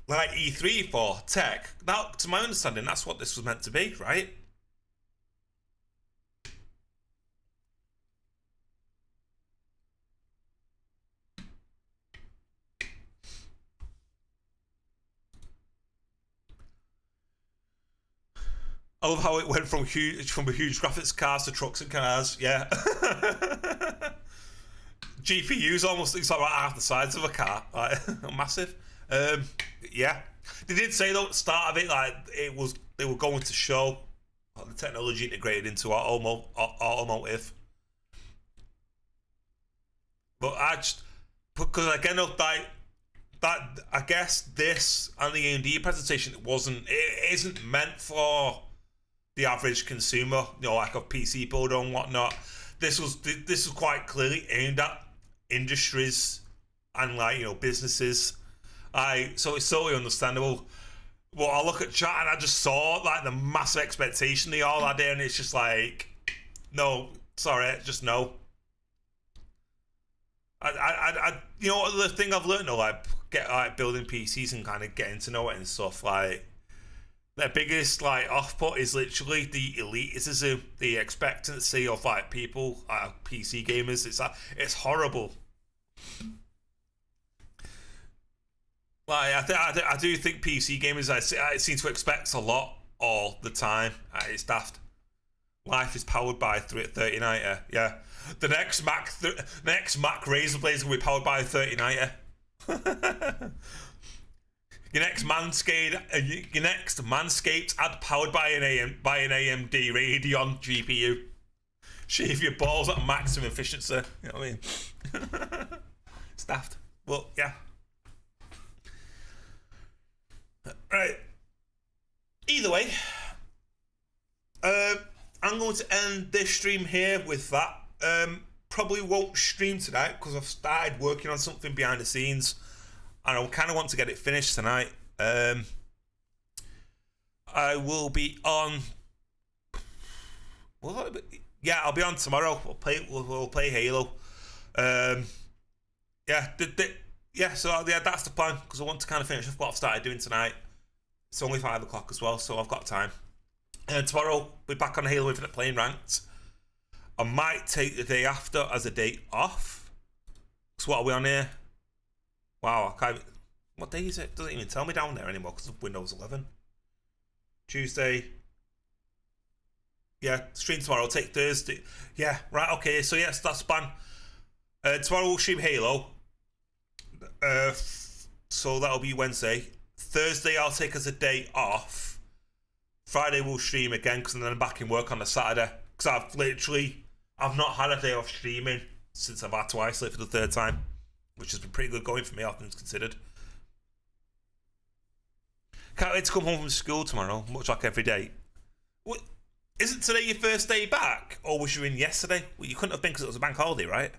Like E3 for tech? Now, to my understanding, that's what this was meant to be, right? I love how it went from huge graphics cards to trucks and cars. Yeah. GPUs almost looks like about half the size of a car. Like, massive. Yeah. They did say though at the start of it, like they were going to show the technology integrated into automotive. But because again, that I guess this and the AMD presentation it isn't meant for the average consumer, like a PC builder and whatnot. This was quite clearly aimed at industries and businesses. So it's totally understandable. Well, I look at chat and I just saw like the massive expectation they all had there, and it's just like, no, sorry, just no. The thing I've learned, building PCs and kind of getting to know it and stuff, like, their biggest off-put is literally the elitism, the expectancy of people, PC gamers. It's horrible. I do think PC gamers I seem to expect a lot all the time. It's daft. Life is powered by 3090. Yeah, the next Mac Razer Blade will be powered by a 3090. Your next Manscaped ad powered by an AMD Radeon GPU. Shave your balls at maximum efficiency. You know what I mean? It's daft. Well, yeah. Right. Either way, I'm going to end this stream here with that. Probably won't stream tonight because I've started working on something behind the scenes. And I kind of want to get it finished tonight. I will be on. I'll be on tomorrow. We'll play Halo. So that's the plan because I want to kind of finish off what I've started doing tonight. It's only 5 o'clock as well, so I've got time. And tomorrow we'll be back on Halo Infinite playing ranked. I might take the day after as a day off. So what are we on here? Wow, I can't even, what day is it? Doesn't even tell me down there anymore because of Windows 11. Tuesday. Yeah, stream tomorrow. I'll take Thursday. Yeah, right, okay. So yes, that's the plan. Tomorrow we'll stream Halo. So that'll be Wednesday. Thursday I'll take as a day off. Friday we'll stream again because then I'm back in work on the Saturday. Because I've not had a day off streaming since I've had to isolate for the third time. Which has been pretty good going for me, all things considered. Can't wait to come home from school tomorrow, much like every day. Isn't today your first day back? Or was you in yesterday? Well, you couldn't have been because it was a bank holiday, right?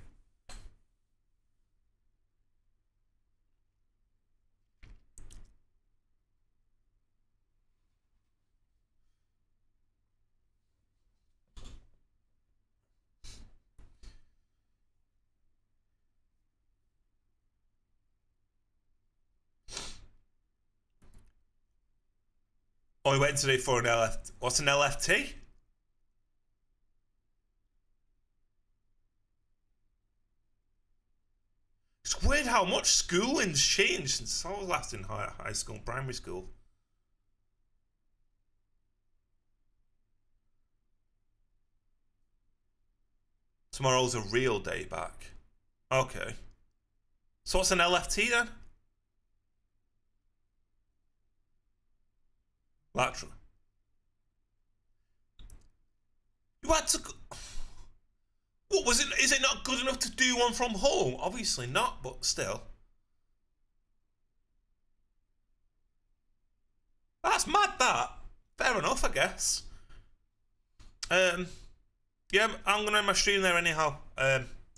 Oh, he went today for an LFT. What's an LFT? It's weird how much schooling's changed since I was last in high school and primary school. Tomorrow's a real day back. Okay. So what's an LFT then? Lateral. You had to... What was it? Is it not good enough to do one from home? Obviously not, but still. That's mad, that. Fair enough, I guess. Yeah, I'm gonna end my stream there anyhow.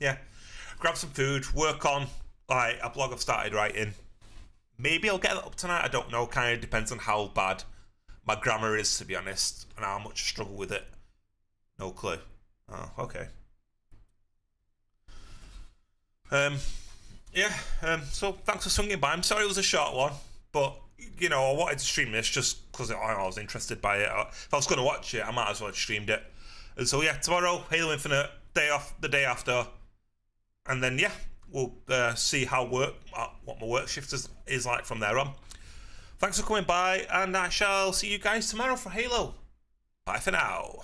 Yeah, grab some food, work on like a blog I've started writing. Maybe I'll get that up tonight. I don't know. Kind of depends on how bad my grammar is, to be honest, and how much I struggle with it. No clue. Oh, okay. Yeah. So thanks for swinging by. I'm sorry it was a short one, but you know I wanted to stream this just because I was interested by it. If I was going to watch it, I might as well have streamed it. And so yeah, tomorrow Halo Infinite, day off, the day after, and then yeah, we'll see how what my work shift is like from there on. Thanks for coming by, and I shall see you guys tomorrow for Halo. Bye for now.